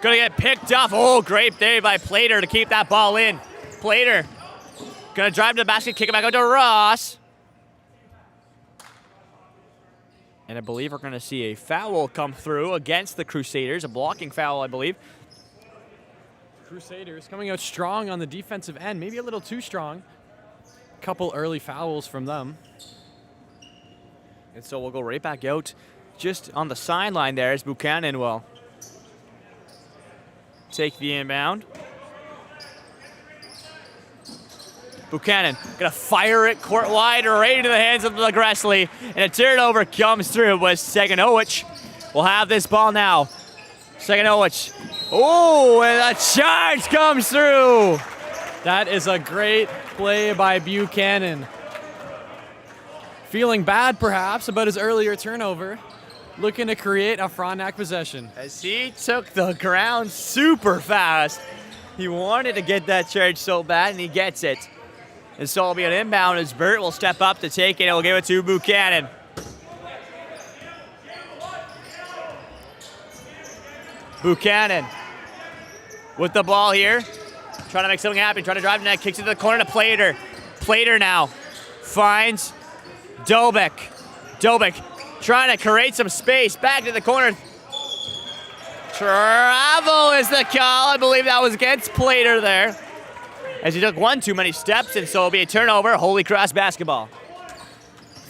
Gonna get picked up. Oh, great day by Plater to keep that ball in. Plater gonna drive to the basket, kick it back out to Ross. And I believe we're gonna see a foul come through against the Crusaders, a blocking foul, I believe. Crusaders coming out strong on the defensive end, maybe a little too strong. Couple early fouls from them. And so we'll go right back out just on the sideline there, as Buchanan will take the inbound. Buchanan gonna fire it court wide right into the hands of Legressley, and a turnover comes through, but Seganowicz will have this ball now. Seganowicz, oh, and a charge comes through. That is a great play by Buchanan. Feeling bad, perhaps, about his earlier turnover. Looking to create a Frontenac possession. As he took the ground super fast. He wanted to get that charge so bad, and he gets it. And so it'll be an inbound as Burt will step up to take it, and we'll give it to Buchanan. Buchanan with the ball here. Trying to make something happen, trying to drive the net, kicks it to the corner to Plater. Plater now finds Dobic. Dobic trying to create some space, back to the corner. Travel is the call. I believe that was against Plater there, as he took one too many steps, and so it'll be a turnover. Holy Cross basketball.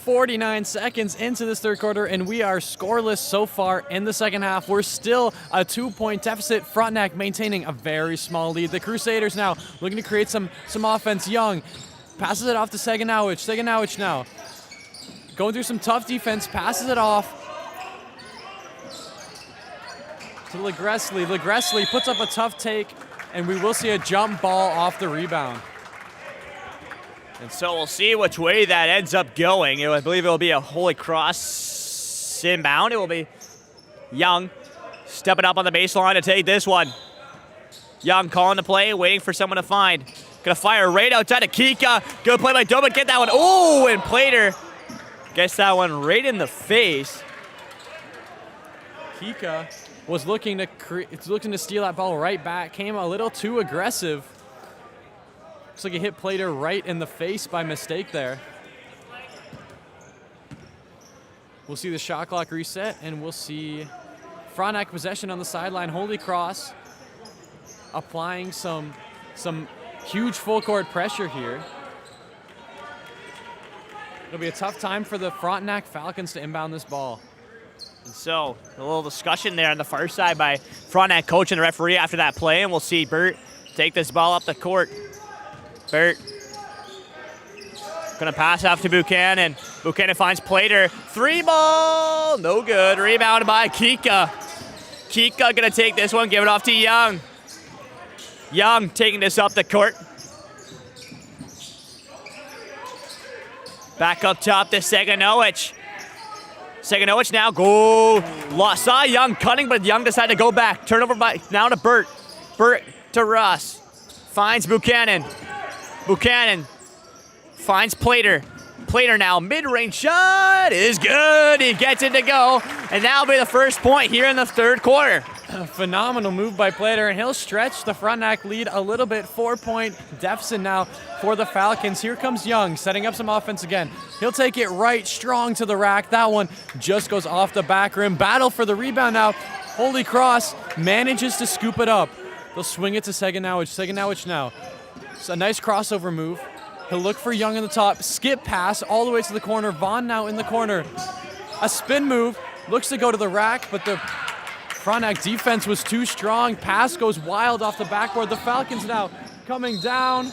49 seconds into this third quarter, and we are scoreless so far in the second half. We're still a 2-point deficit. Frontenac maintaining a very small lead. The Crusaders now looking to create some offense. Young passes it off to Seganowicz. Seganowicz now going through some tough defense, passes it off to Legressley. Legressley puts up a tough take, and we will see a jump ball off the rebound. And so we'll see which way that ends up going. I believe it will be a Holy Cross inbound. It will be Young stepping up on the baseline to take this one. Young calling the play, waiting for someone to find. Gonna fire right outside to Kika. Good play by Dobic, get that one. Oh, and Plater gets that one right in the face. Kika was looking to steal that ball right back. Came a little too aggressive. Looks like he hit Plater right in the face by mistake there. We'll see the shot clock reset, and we'll see Frontenac possession on the sideline. Holy Cross applying some huge full court pressure here. It'll be a tough time for the Frontenac Falcons to inbound this ball. And so a little discussion there on the far side by Frontenac coach and the referee after that play, and we'll see Burt take this ball up the court. Burt gonna pass off to Buchanan. Buchanan finds Plater. 3 ball, no good. Rebounded by Kika. Kika gonna take this one, give it off to Young. Young taking this up the court. Back up top to Seganowicz. Seganowicz now go. Saw Young cutting, but Young decided to go back. Turnover now to Burt. Burt to Russ. Finds Buchanan. Buchanan finds Plater. Plater now, mid-range shot is good. He gets it to go, and that'll be the first point here in the third quarter. A phenomenal move by Plater, and he'll stretch the Frontenac lead a little bit. 4-point deficit now for the Falcons. Here comes Young, setting up some offense again. He'll take it right strong to the rack. That one just goes off the back rim. Battle for the rebound now. Holy Cross manages to scoop it up. They'll swing it to Seganowicz. Seganowicz now. It's a nice crossover move. He'll look for Young in the top. Skip pass all the way to the corner. Vaughn now in the corner. A spin move. Looks to go to the rack, but the Frontenac defense was too strong. Pass goes wild off the backboard. The Falcons now coming down.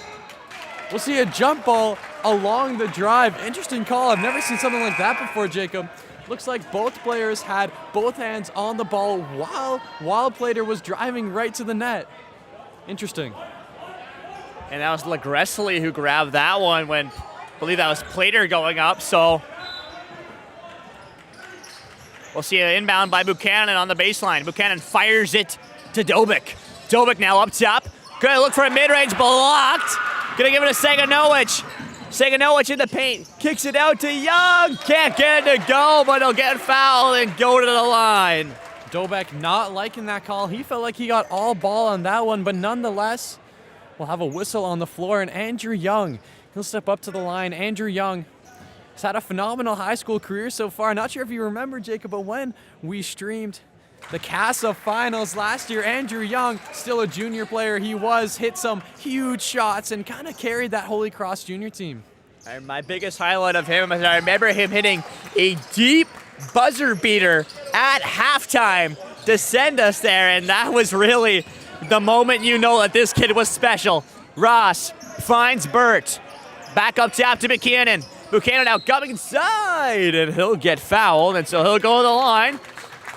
We'll see a jump ball along the drive. Interesting call. I've never seen something like that before, Jacob. Looks like both players had both hands on the ball while Plater was driving right to the net. Interesting. And that was Legressley who grabbed that one when, I believe that was Plater going up, so. We'll see an inbound by Buchanan on the baseline. Buchanan fires it to Dobik. Dobik now up top. Gonna look for a mid-range, blocked. Gonna give it to Seganowicz. Seganowicz in the paint. Kicks it out to Young. Can't get it to go, but he'll get fouled and go to the line. Dobik not liking that call. He felt like he got all ball on that one, but nonetheless, we'll have a whistle on the floor, and Andrew Young, he'll step up to the line. Andrew Young has had a phenomenal high school career so far. Not sure if you remember, Jacob, but when we streamed the CASA finals last year, Andrew Young, still a junior player, he hit some huge shots and kind of carried that Holy Cross junior team. And my biggest highlight of him is I remember him hitting a deep buzzer beater at halftime to send us there, and that was really the moment you know that this kid was special. Ross finds Burt. Back up top to Buchanan. Buchanan now coming inside, and he'll get fouled, and so he'll go to the line.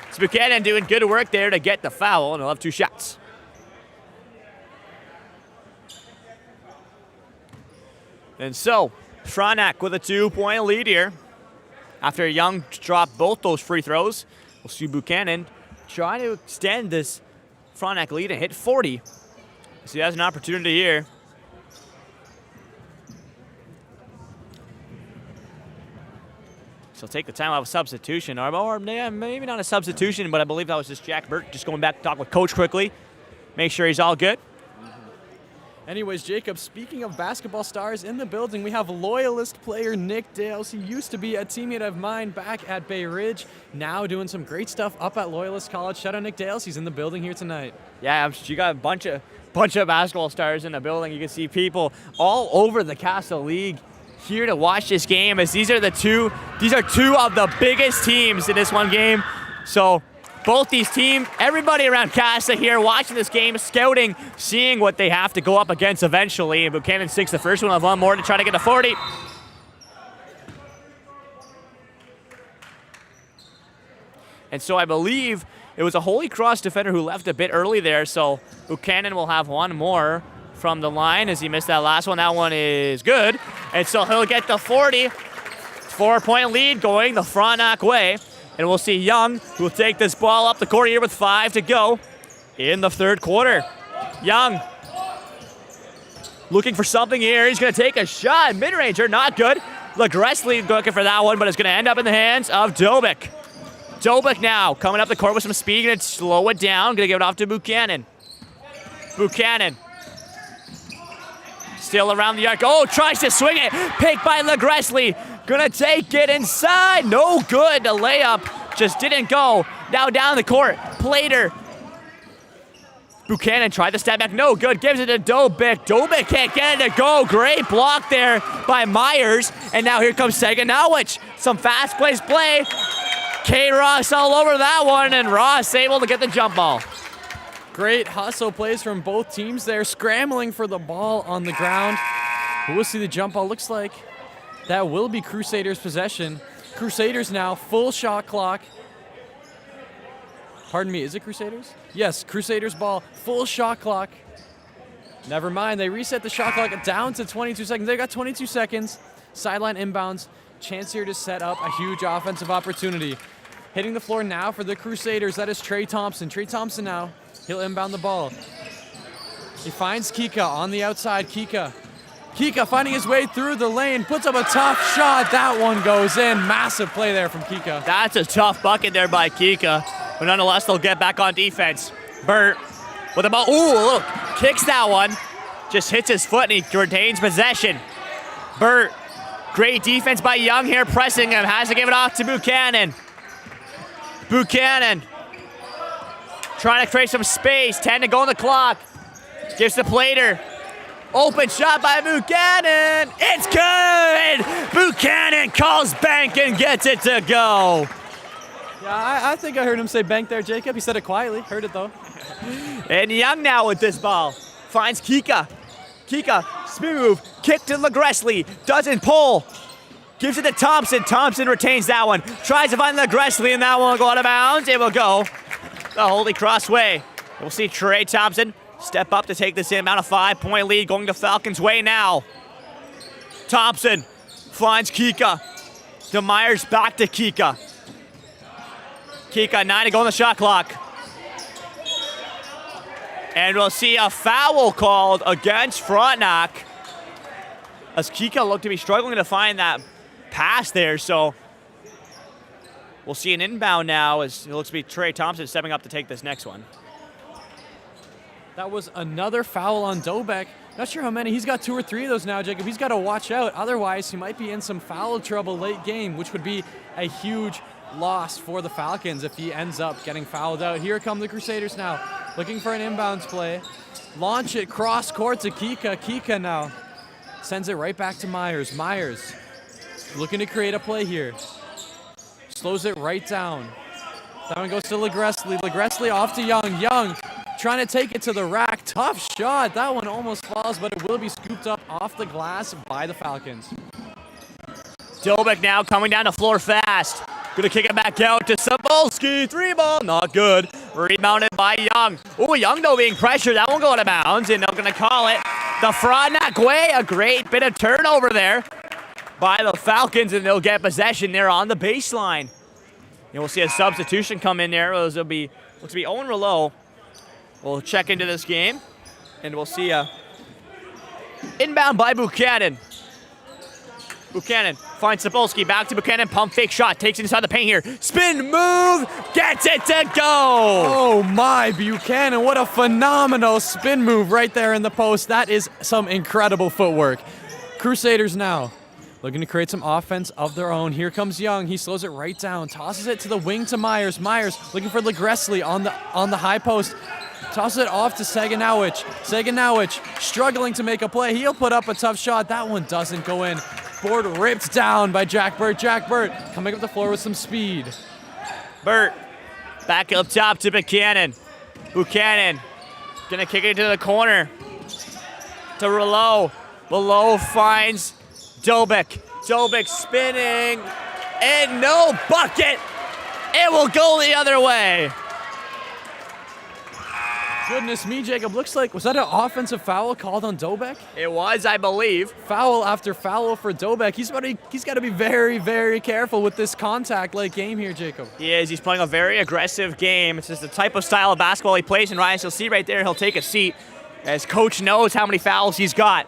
It's Buchanan doing good work there to get the foul, and he'll have 2 shots. And so, Frontenac with a 2-point lead here. After Young dropped both those free throws, we'll see Buchanan try to extend this Frontenac lead and hit 40. So he has an opportunity here. So take the time out of substitution, or maybe not a substitution, but I believe that was just Jack Burt just going back to talk with coach quickly, make sure he's all good. Anyways, Jacob, speaking of basketball stars in the building, we have Loyalist player Nick Dales. He used to be a teammate of mine back at Bay Ridge, now doing some great stuff up at Loyalist College. Shout out Nick Dales, he's in the building here tonight. Yeah, you got a bunch of basketball stars in the building. You can see people all over the Castle League here to watch this game, as these are two of the biggest teams in this one game. So both these teams, everybody around Casa here watching this game, scouting, seeing what they have to go up against eventually. And Buchanan sinks the first one, of one more to try to get to 40. And so I believe it was a Holy Cross defender who left a bit early there, so Buchanan will have one more from the line as he missed that last one. That one is good. And so he'll get the 40. 4-point lead going the Frontenac way. And we'll see Young, who will take this ball up the court here with 5 to go in the third quarter. Young looking for something here. He's going to take a shot. Mid-ranger, not good. Legressley looking for that one, but it's going to end up in the hands of Dobik. Dobik now coming up the court with some speed. Going to slow it down. Going to give it off to Buchanan. Buchanan. Still around the arc. Oh, tries to swing it. Picked by Legressley. Gonna take it inside. No good. The layup just didn't go. Now down the court. Plater. Buchanan tried to step back. No good. Gives it to Dobik. Dobik can't get it to go. Great block there by Myers. And now here comes Seganowicz. Some fast-paced play. K. Ross all over that one. And Ross able to get the jump ball. Great hustle plays from both teams there, scrambling for the ball on the ground. We'll see the jump ball. Looks like that will be Crusaders' possession. Crusaders now, full shot clock. Pardon me, is it Crusaders? Yes, Crusaders ball, full shot clock. Never mind, they reset the shot clock down to 22 seconds. They got 22 seconds. Sideline inbounds. Chance here to set up a huge offensive opportunity. Hitting the floor now for the Crusaders, that is Trey Thompson. Trey Thompson now. He'll inbound the ball. He finds Kika on the outside. Kika finding his way through the lane, puts up a tough shot. That one goes in. Massive play there from Kika. That's a tough bucket there by Kika. But nonetheless, they'll get back on defense. Burt with the ball. Ooh, look, kicks that one. Just hits his foot and he retains possession. Burt, great defense by Young here, pressing him. Has to give it off to Buchanan. Buchanan Trying to create some space. 10 to go on the clock. Gives to Plater. Open shot by Buchanan. It's good! Buchanan calls bank and gets it to go. Yeah, I think I heard him say bank there, Jacob. He said it quietly. Heard it, though. And Young now with this ball. Finds Kika. Kika, spin move. Kick to LaGressley. Doesn't pull. Gives it to Thompson. Thompson retains that one. Tries to find LaGressley, and that one will go out of bounds. It will go the Holy Cross way. We'll see Trey Thompson step up to take this inbound. A 5-point lead going to Falcons' way now. Thompson finds Kika. DeMeyers back to Kika. Kika, 9 to go on the shot clock. And we'll see a foul called against Frontenac, as Kika looked to be struggling to find that pass there. So we'll see an inbound now as it looks to be Trey Thompson stepping up to take this next one. That was another foul on Dobek. Not sure how many. He's got 2 or 3 of those now, Jacob. He's got to watch out. Otherwise, he might be in some foul trouble late game, which would be a huge loss for the Falcons if he ends up getting fouled out. Here come the Crusaders now, looking for an inbounds play. Launch it cross court to Kika. Kika now sends it right back to Myers. Myers looking to create a play here. Slows it right down. That one goes to LaGressley. LaGressley off to Young. Young trying to take it to the rack. Tough shot. That one almost falls, but it will be scooped up off the glass by the Falcons. Dobek now coming down the floor fast. Gonna kick it back out to Sapolsky. 3-ball, not good. Rebounded by Young. Ooh, Young though being pressured. That won't go out of bounds, and they're gonna call it the Frontenac way. A great bit of turnover there by the Falcons, and they'll get possession there on the baseline. And we'll see a substitution come in there. Looks to be Owen Rouleau. We'll check into this game, and we'll see a inbound by Buchanan. Buchanan finds Sapolsky, back to Buchanan, pump fake shot, takes it inside the paint here. Spin move, gets it to go! Oh my, Buchanan, what a phenomenal spin move right there in the post. That is some incredible footwork. Crusaders now looking to create some offense of their own. Here comes Young. He slows it right down, tosses it to the wing to Myers. Myers looking for LaGressley on the high post. Tosses it off to Saganowicz. Saganowicz struggling to make a play. He'll put up a tough shot. That one doesn't go in. Board ripped down by Jack Burt. Jack Burt coming up the floor with some speed. Burt back up top to Buchanan. Buchanan gonna kick it to the corner to Rouleau. Rouleau finds Dobek. Dobek spinning and no bucket. It will go the other way. Goodness me, Jacob. Looks like, was that an offensive foul called on Dobek? It was, I believe. Foul after foul for Dobek. He's got to be very, very careful with this contact-like game here, Jacob. He is. He's playing a very aggressive game. It's just the type of style of basketball he plays. And Ryan, you'll see right there, he'll take a seat as coach knows how many fouls he's got.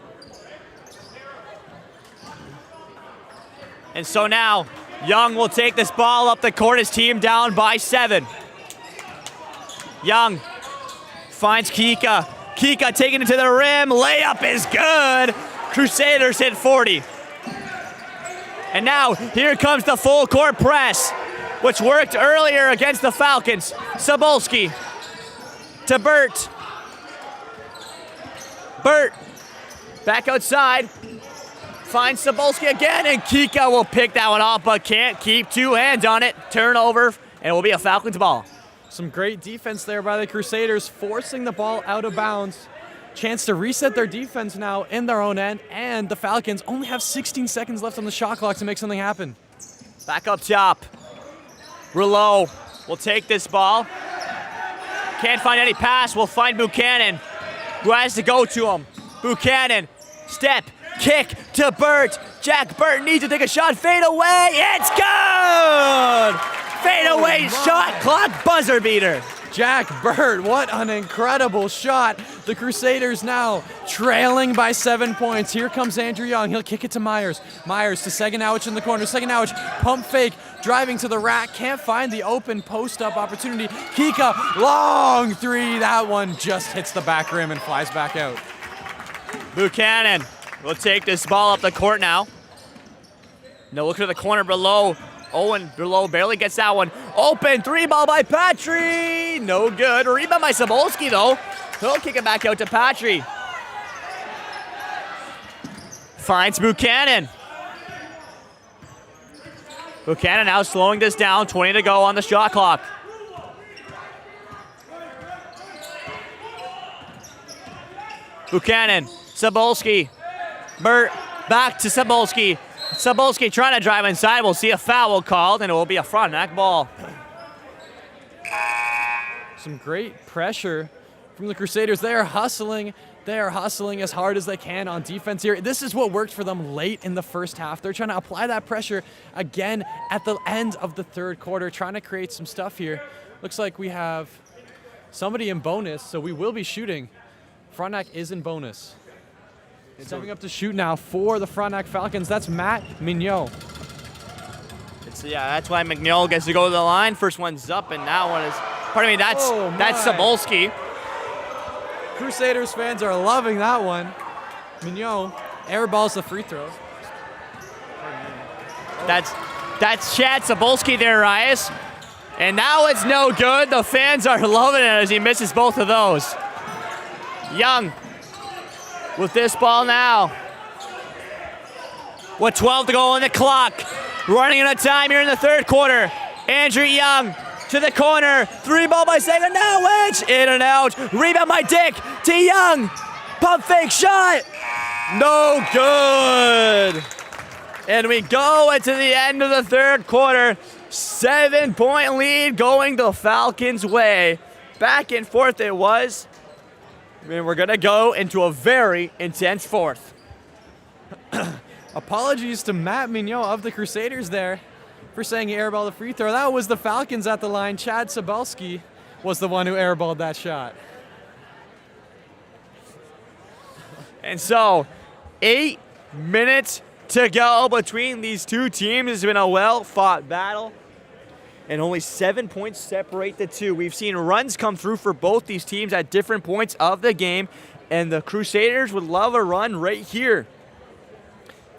And so now, Young will take this ball up the court. His team down by 7. Young finds Kika. Kika taking it to the rim. Layup is good. Crusaders hit 40. And now, here comes the full court press, which worked earlier against the Falcons. Sapolsky to Burt. Burt back outside. Finds Sapolsky again, and Kika will pick that one off, but can't keep 2 hands on it. Turnover, and it will be a Falcons ball. Some great defense there by the Crusaders, forcing the ball out of bounds. Chance to reset their defense now in their own end, and the Falcons only have 16 seconds left on the shot clock to make something happen. Back up top. Rouleau will take this ball. Can't find any pass. Will find Buchanan, who has to go to him. Buchanan, step, kick to Burt. Jack Burt needs to take a shot. Fade away. It's good! Fade away shot clock buzzer beater. Jack Burt, what an incredible shot. The Crusaders now trailing by 7 points. Here comes Andrew Young. He'll kick it to Myers. Myers to Saganowicz in the corner. Saganowicz, pump fake, driving to the rack. Can't find the open post-up opportunity. Kika, long 3. That one just hits the back rim and flies back out. Buchanan will take this ball up the court now. No, look to the corner below. Owen below barely gets that one. Open 3-ball by Patry. No good. Rebound by Cebulski though. He'll kick it back out to Patry. Finds Buchanan. Buchanan now slowing this down. 20 to go on the shot clock. Buchanan, Cebulski. Burt back to Cebulski. Cebulski trying to drive inside. We'll see a foul called, and it will be a Frontenac ball. Some great pressure from the Crusaders. They are hustling. They are hustling as hard as they can on defense here. This is what worked for them late in the first half. They're trying to apply that pressure again at the end of the third quarter, trying to create some stuff here. Looks like we have somebody in bonus, so we will be shooting. Frontenac is in bonus. Stepping up to shoot now for the Frontenac Falcons. That's Matt Mignot. That's why McNeil gets to go to the line. First one's up, and that one is. Pardon me. That's Cebulski. Crusaders fans are loving that one. Mignot airballs the free throw. That's Chad Cebulski there, Rias. And now it's no good. The fans are loving it as he misses both of those. Young with this ball now. With 12 to go on the clock. Running out of time here in the third quarter. Andrew Young to the corner. 3-ball by Sagan. Now Lynch. In and out. Rebound by Dick to Young. Pump fake shot. No good. And we go into the end of the third quarter. 7-point lead going the Falcons' way. Back and forth it was. And we're going to go into a very intense fourth. Apologies to Matt Mignot of the Crusaders there for saying he airballed the free throw. That was the Falcons at the line. Chad Cebulski was the one who airballed that shot. And so, 8 minutes to go between these two teams. It's been a well-fought battle. And only 7 points separate the two. We've seen runs come through for both these teams at different points of the game. And the Crusaders would love a run right here.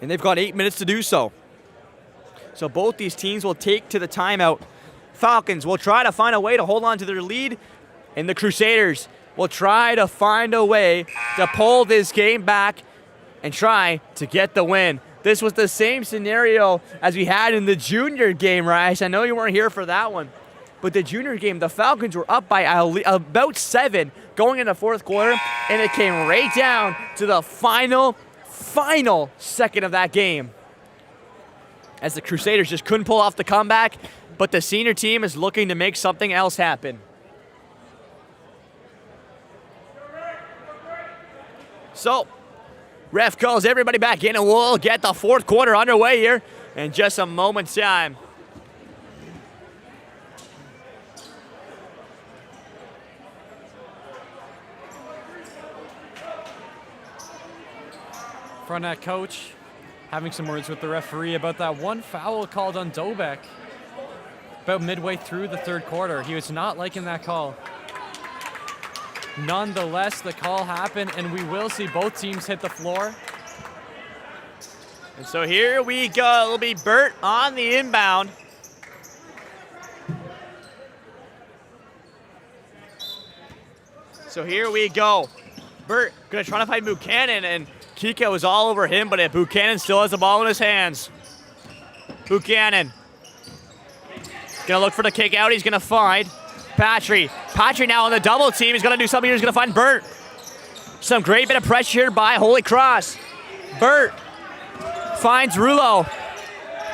And they've got 8 minutes to do so. So both these teams will take to the timeout. Falcons will try to find a way to hold on to their lead. And the Crusaders will try to find a way to pull this game back and try to get the win. This was the same scenario as we had in the junior game, Rice. I know you weren't here for that one. But the junior game, the Falcons were up by about 7 going into fourth quarter. And it came right down to the final second of that game. As the Crusaders just couldn't pull off the comeback. But the senior team is looking to make something else happen. So, ref calls everybody back in, and we'll get the fourth quarter underway here in just a moment's time. Frontenac coach having some words with the referee about that one foul called on Dobek about midway through the third quarter. He was not liking that call. Nonetheless, the call happened, and we will see both teams hit the floor. And so here we go. It'll be Burt on the inbound. So here we go. Burt gonna try to find Buchanan, and Kika was all over him, but Buchanan still has the ball in his hands. Buchanan gonna look for the kick out. He's gonna find Patry. Patry now on the double team. He's going to do something here. He's going to find Burt. Some great bit of pressure here by Holy Cross. Burt finds Rouleau.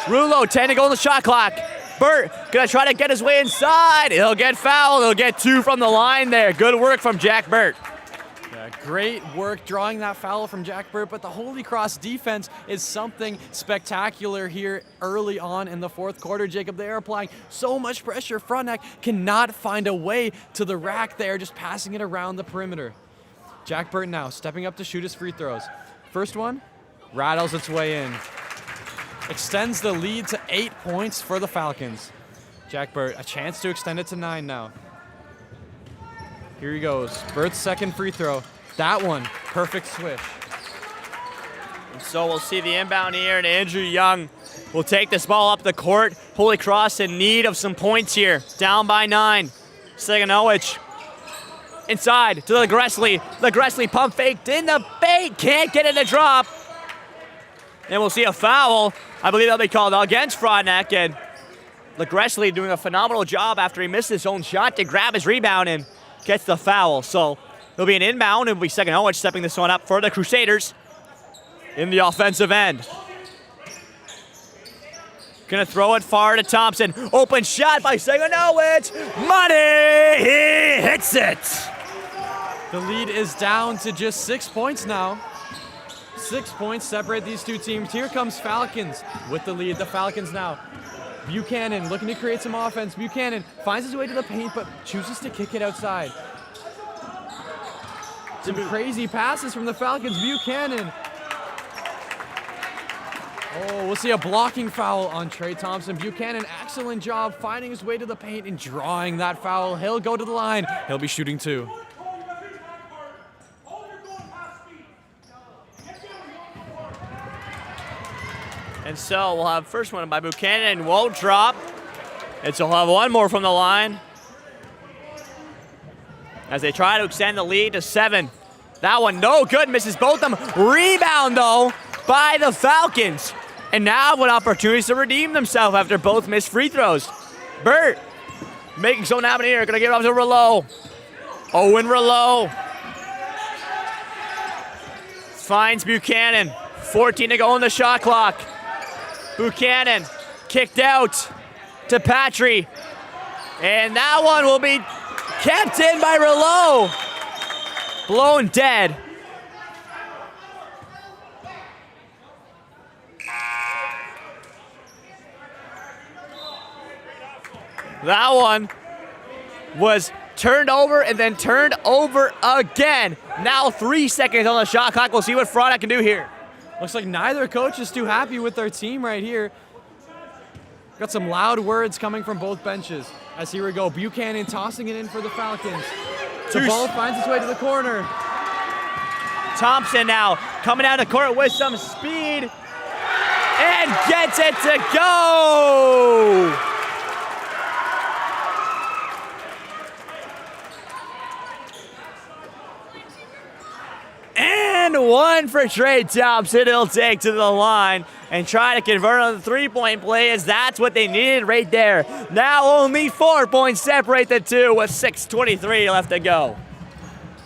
Rouleau, 10 to go on the shot clock. Burt going to try to get his way inside. He'll get fouled. He'll get 2 from the line there. Good work from Jack Burt. Yeah, great work drawing that foul from Jack Burt, but the Holy Cross defense is something spectacular here early on in the fourth quarter. Jacob, they are applying so much pressure. Frontenac cannot find a way to the rack there, just passing it around the perimeter. Jack Burt now stepping up to shoot his free throws. First one rattles its way in. Extends the lead to 8 points for the Falcons. Jack Burt, a chance to extend it to 9 now. Here he goes. Burt's second free throw. That one, perfect swish. And so we'll see the inbound here, and Andrew Young will take this ball up the court. Holy Cross in need of some points here. Down by 9. Saganowicz inside to the Gressley. The Gressley pump faked in the bait. Can't get it to drop. And we'll see a foul. I believe that'll be called against Frontenac. And Gressley doing a phenomenal job after he missed his own shot to grab his rebound and gets the foul. So it'll be an inbound. It'll be Saganowicz stepping this one up for the Crusaders in the offensive end. Gonna throw it far to Thompson. Open shot by Saganowicz. Money! He hits it! The lead is down to just 6 points now. 6 points separate these two teams. Here comes Falcons with the lead. The Falcons now. Buchanan looking to create some offense. Buchanan finds his way to the paint, but chooses to kick it outside. Some crazy passes from the Falcons. Buchanan. Oh, we'll see a blocking foul on Trey Thompson. Buchanan, excellent job finding his way to the paint and drawing that foul. He'll go to the line. He'll be shooting 2. And so we'll have first one by Buchanan, won't drop. And so we'll have one more from the line as they try to extend the lead to 7. That one no good, misses both of them. Rebound though by the Falcons. And now have an opportunity to redeem themselves after both missed free throws. Burt making something happen here, gonna give it up to Rouleau. Owen Rouleau finds Buchanan. 14 to go on the shot clock. Buchanan kicked out to Patry. And that one will be kept in by Rouleau. Blown dead. That one was turned over and then turned over again. Now 3 seconds on the shot clock. We'll see what Frontenac can do here. Looks like neither coach is too happy with their team right here. Got some loud words coming from both benches. As here we go, Buchanan tossing it in for the Falcons. The ball finds its way to the corner. Thompson now coming out of the court with some speed and gets it to go. And one for Trey Thompson. He'll take to the line and try to convert on the three-point play, as that's what they needed right there. Now only 4 points separate the two with 6:23 left to go.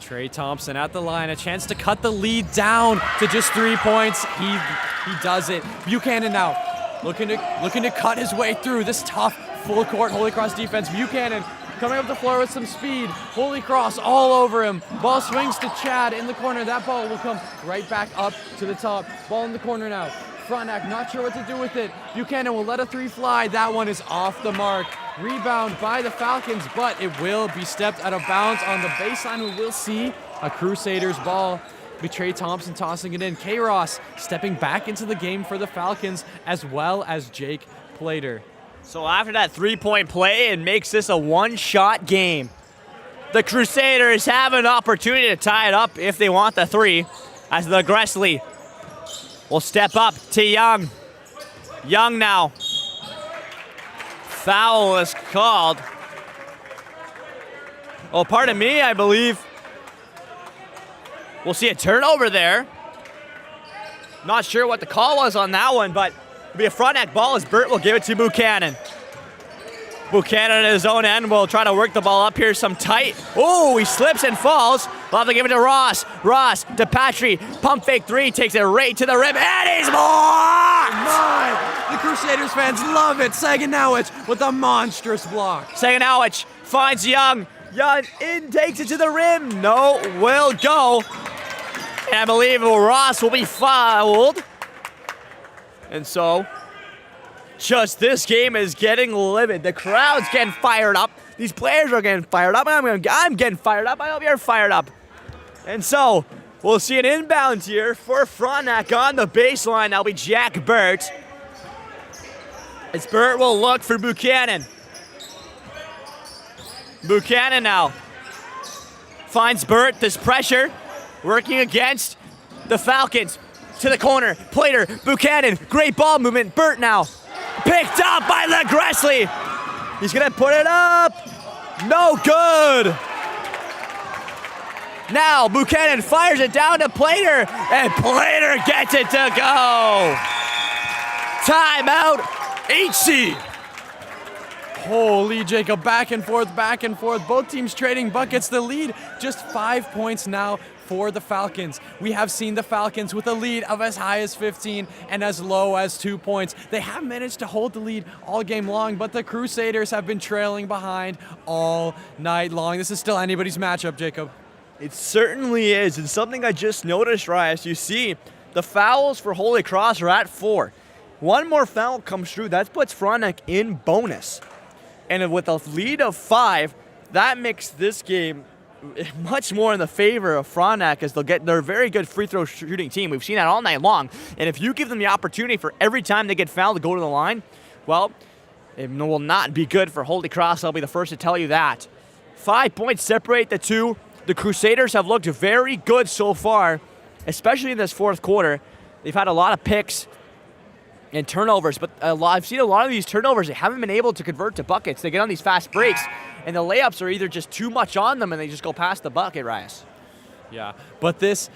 Trey Thompson at the line, a chance to cut the lead down to just 3 points. He does it. Buchanan now looking to cut his way through this tough full court Holy Cross defense. Buchanan coming up the floor with some speed. Holy Cross all over him. Ball swings to Chad in the corner. That ball will come right back up to the top. Ball in the corner now. Frontenac not sure what to do with it. Buchanan will let a 3 fly. That one is off the mark. Rebound by the Falcons, but it will be stepped out of bounds on the baseline. We will see a Crusaders ball. Trey Thompson tossing it in. K-Ross stepping back into the game for the Falcons, as well as Jake Plater. So after that 3-point play, it makes this a one-shot game. The Crusaders have an opportunity to tie it up if they want the 3, as the Gressley will step up to Young. Young now. Foul is called. Oh, pardon me, I believe. We'll see a turnover there. Not sure what the call was on that one, but it'll be a Frontenac ball as Burt will give it to Buchanan. Buchanan at his own end will try to work the ball up here some tight. Oh, he slips and falls. We'll have to give it to Ross. Ross to Patry. Pump fake 3, takes it right to the rim, and he's blocked! My, the Crusaders fans love it. Saganowicz with a monstrous block. Saganowicz finds Young. Young in, takes it to the rim. No, will go. And I believe Ross will be fouled. And so, just this game is getting livid. The crowd's getting fired up. These players are getting fired up. I'm getting fired up. I hope you're fired up. And so, we'll see an inbound here for Frontenac on the baseline. That'll be Jack Burt. As Burt will look for Buchanan. Buchanan now finds Burt. This pressure working against the Falcons. to the corner. Plater, Buchanan, great ball movement. Burt now picked up by Legressley. He's gonna put it up. No good. Now Buchanan fires it down to Plater, and Plater gets it to go. Timeout, HC. Holy Jacob, back and forth, back and forth. Both teams trading buckets. The lead just 5 points now for the Falcons. We have seen the Falcons with a lead of as high as 15 and as low as 2 points. They have managed to hold the lead all game long, but the Crusaders have been trailing behind all night long. This is still anybody's matchup, Jacob. It certainly is, and something I just noticed, Rias, you see the fouls for Holy Cross are at 4. One more foul comes through, that puts Frontenac in bonus. And with a lead of 5, that makes this game much more in the favor of Frontenac, as they're a very good free throw shooting team. We've seen that all night long. And if you give them the opportunity for every time they get fouled to go to the line, well, it will not be good for Holy Cross. I'll be the first to tell you that. 5 points separate the two. The Crusaders have looked very good so far, especially in this fourth quarter. They've had a lot of picks and turnovers, but I've seen a lot of these turnovers, they haven't been able to convert to buckets. They get on these fast breaks, and the layups are either just too much on them and they just go past the bucket, Rias. Yeah, but this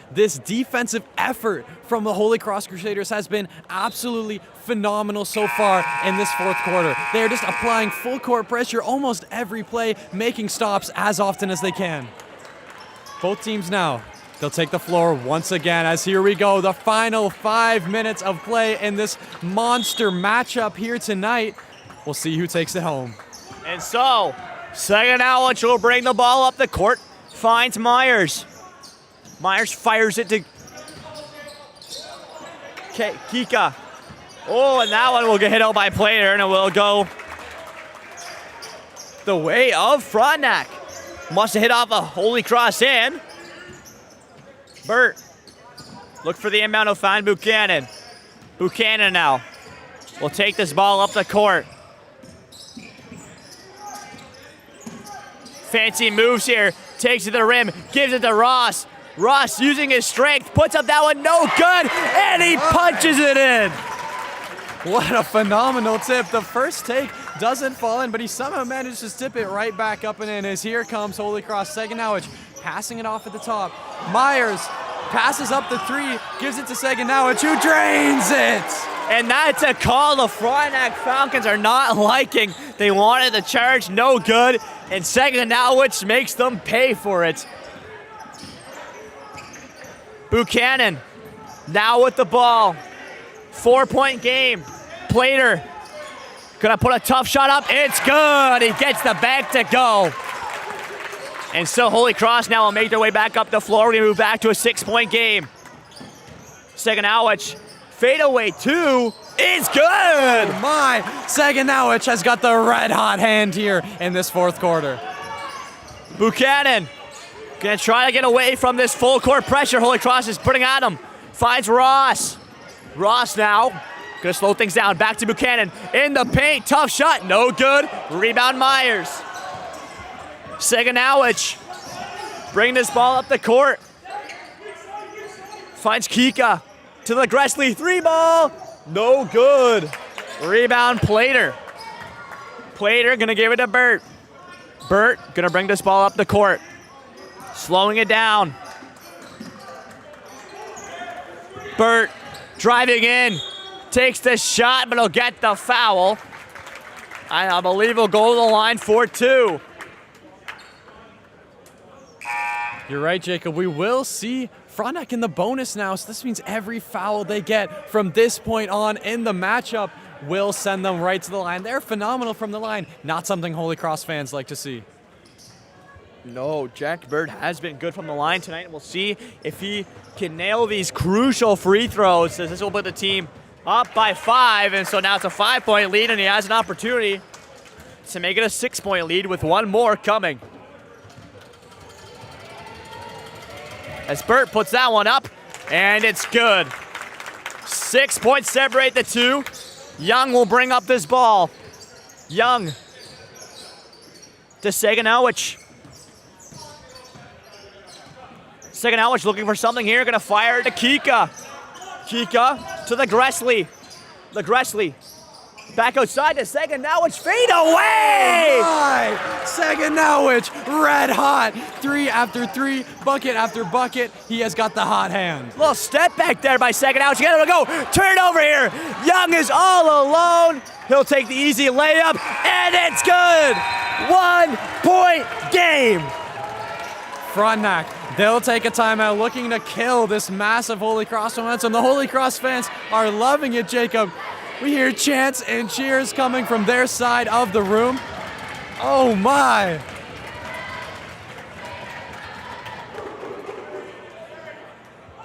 defensive effort from the Holy Cross Crusaders has been absolutely phenomenal so far in this fourth quarter. They are just applying full court pressure almost every play, making stops as often as they can. Both teams now, they'll take the floor once again, as here we go, the final 5 minutes of play in this monster matchup here tonight. We'll see who takes it home. And so, Saganowicz will bring the ball up the court, finds Myers. Myers fires it to Kika. Oh, and that one will get hit out by Plater, and it will go the way of Frontenac. Must have hit off a Holy Cross hand. Burt, look for the inbound to find Buchanan. Buchanan now will take this ball up the court. Fancy moves here, takes it to the rim, gives it to Ross. Ross using his strength, puts up that one, no good, and he punches it in. What a phenomenal tip. The first take doesn't fall in, but he somehow managed to tip it right back up and in, as here comes Holy Cross. Saganowicz passing it off at the top. Myers passes up the 3, gives it to Saganowicz, who drains it. And that's a call the Frontenac Falcons are not liking. They wanted the charge, no good, and Saganowicz makes them pay for it. Buchanan now with the ball. 4-point game. Plater gonna put a tough shot up. It's good. He gets the back to go. And so Holy Cross now will make their way back up the floor. We're gonna move back to a 6-point game. Saganowicz, fadeaway 2 is good. Oh my, Saganowicz has got the red hot hand here in this fourth quarter. Buchanan gonna try to get away from this full court pressure Holy Cross is putting on him. Finds Ross. Ross now gonna slow things down. Back to Buchanan in the paint. Tough shot, no good. Rebound Myers. Saganowicz bringing this ball up the court. Finds Kika to the Gressley 3 ball. No good. Rebound Plater. Plater gonna give it to Burt. Burt gonna bring this ball up the court. Slowing it down. Burt driving in, takes the shot, but he'll get the foul. I believe he'll go to the line for 2. You're right, Jacob. We will see Frontenac in the bonus now, so this means every foul they get from this point on in the matchup will send them right to the line. They're phenomenal from the line. Not something Holy Cross fans like to see. No, Jack Burt has been good from the line tonight, and we'll see if he can nail these crucial free throws, as this will put the team up by 5, and so now it's a 5-point lead, and he has an opportunity to make it a 6-point lead with one more coming. As Burt puts that one up, and it's good. 6 points separate the two. Young will bring up this ball. Young to Saganowicz. Saganowicz looking for something here, gonna fire to Kika. Kika to the Gressley. Back outside to Sagan. Now it's fade away. Sagan Nowich, red hot. 3 after 3, bucket after bucket. He has got the hot hand. Little step back there by Sagan Nowich. Again, it'll go. Turn over here. Young is all alone. He'll take the easy layup, and it's good. 1 point game. Frontenac, they'll take a timeout looking to kill this massive Holy Cross momentum. The Holy Cross fans are loving it, Jacob. We hear chants and cheers coming from their side of the room. Oh my!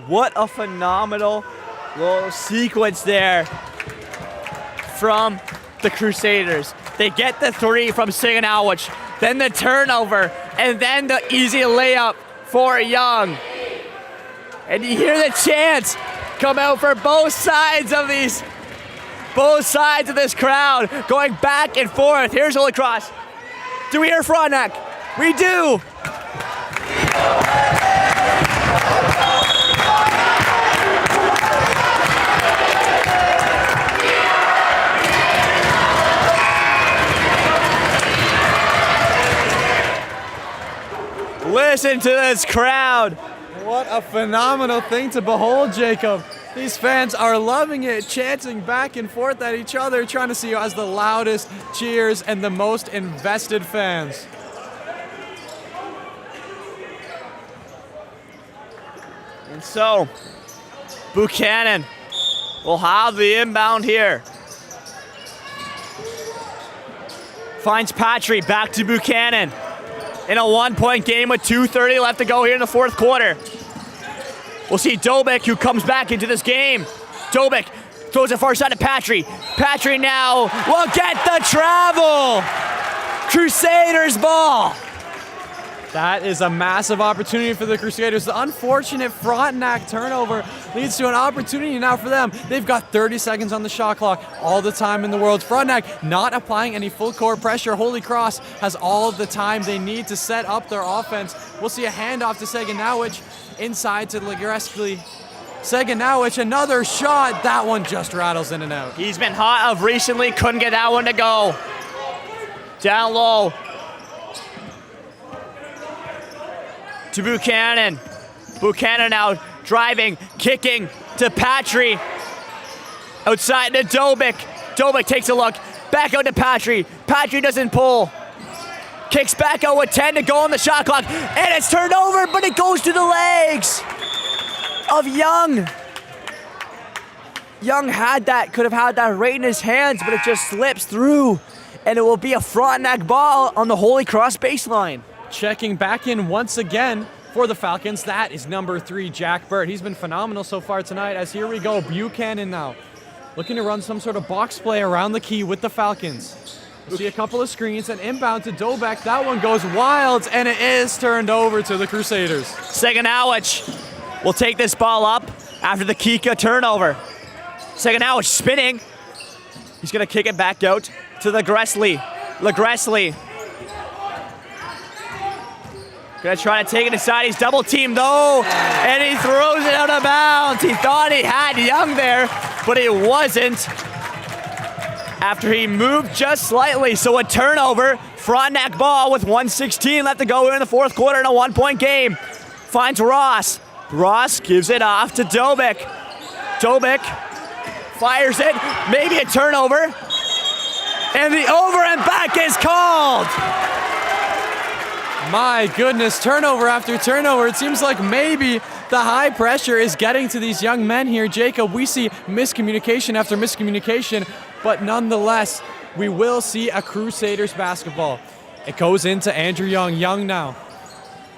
What a phenomenal little sequence there from the Crusaders. They get the 3 from Sagan Nowich, then the turnover, and then the easy layup for Young. And you hear the chants come out for both sides of this crowd, going back and forth. Here's Holy Cross. Do we hear Frontenac? We do. Listen to this crowd. What a phenomenal thing to behold, Jacob. These fans are loving it, chanting back and forth at each other, trying to see who has the loudest cheers and the most invested fans. And so, Buchanan will have the inbound here. Finds Patry, back to Buchanan. In a 1-point game with 2:30 left to go here in the fourth quarter. We'll see Dobik, who comes back into this game. Dobik throws it far side to Patry. Patry now will get the travel. Crusaders ball. That is a massive opportunity for the Crusaders. The unfortunate Frontenac turnover leads to an opportunity now for them. They've got 30 seconds on the shot clock, all the time in the world. Frontenac not applying any full court pressure. Holy Cross has all of the time they need to set up their offense. We'll see a handoff to Sagan Nowich, inside to Legreski. Sagan Nowich, another shot. That one just rattles in and out. He's been hot of recently, couldn't get that one to go. Down low. To Buchanan. Buchanan now driving, kicking to Patry. Outside to Dobik. Dobik takes a look. Back out to Patry. Patry doesn't pull. Kicks back out with 10 to go on the shot clock. And it's turned over, but it goes to the legs of Young. Young could have had that right in his hands, but it just slips through. And it will be a Frontenac ball on the Holy Cross baseline. Checking back in once again for the Falcons, that is number 3, Jack Burt. He's been phenomenal so far tonight, as here we go, Buchanan now. Looking to run some sort of box play around the key with the Falcons. We'll see a couple of screens, and inbound to Dobek. That one goes wild, and it is turned over to the Crusaders. Sagan Nowich will take this ball up after the Kika turnover. Sagan Nowich spinning. He's going to kick it back out to the Gressley. Gonna try to take it inside. He's double teamed though, and he throws it out of bounds. He thought he had Young there, but it wasn't. After he moved just slightly, so a turnover. Frontenac ball with 1:16 left to go here in the fourth quarter in a 1-point game. Finds Ross. Ross gives it off to Dobik. Dobik fires it, maybe a turnover, and the over and back is called. My goodness, turnover after turnover. It seems like maybe the high pressure is getting to these young men here. Jacob, we see miscommunication after miscommunication, but nonetheless, we will see a Crusaders basketball. It goes into Andrew Young. Young now,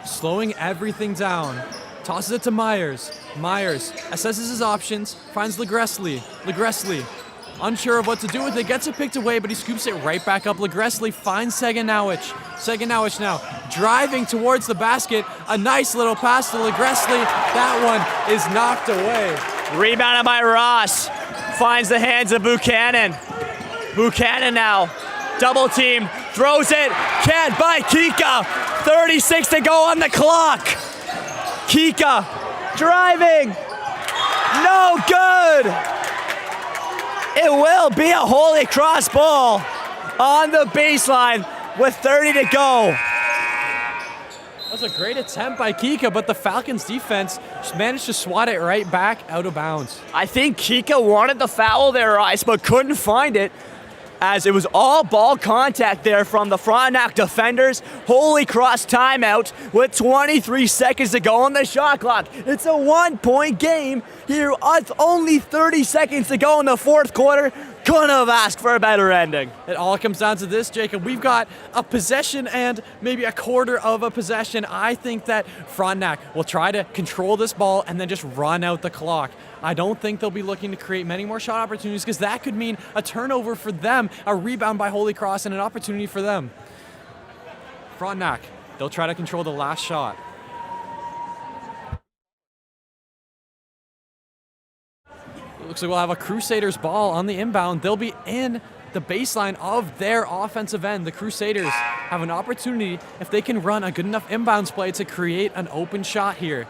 slowing everything down. Tosses it to Myers. Myers assesses his options, finds Legreski. Unsure of what to do with it, gets it picked away, but he scoops it right back up. Legreski finds Sagan Nowich. Sagan Nowich now driving towards the basket. A nice little pass to Legreski. That one is knocked away. Rebounded by Ross. Finds the hands of Buchanan. Buchanan now, double team, throws it, can't by Kika. 36 to go on the clock. Kika driving. no good. It will be a Holy Cross ball on the baseline with 30 to go. That was a great attempt by Kika, but the Falcons defense just managed to swat it right back out of bounds. I think Kika wanted the foul there, Rice, but couldn't find it, as it was all ball contact there from the Frontenac defenders. Holy Cross timeout with 23 seconds to go on the shot clock. It's a 1-point game here with only 30 seconds to go in the fourth quarter. Couldn't have asked for a better ending. It all comes down to this, Jacob. We've got a possession and maybe a quarter of a possession. I think that Frontenac will try to control this ball and then just run out the clock. I don't think they'll be looking to create many more shot opportunities, because that could mean a turnover for them, a rebound by Holy Cross, and an opportunity for them. Frontenac, they'll try to control the last shot. It looks like we'll have a Crusaders ball on the inbound. They'll be in the baseline of their offensive end. The Crusaders have an opportunity, if they can run a good enough inbounds play, to create an open shot here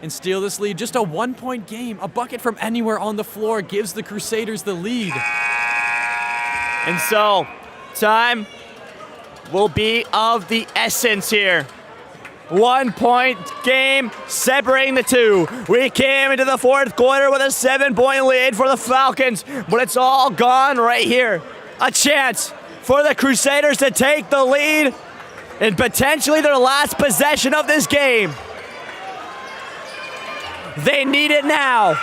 and steal this lead. Just a 1-point game. A bucket from anywhere on the floor gives the Crusaders the lead. And so, time will be of the essence here. 1-point game separating the two. We came into the fourth quarter with a 7-point lead for the Falcons, but it's all gone right here. A chance for the Crusaders to take the lead and potentially their last possession of this game. They need it now.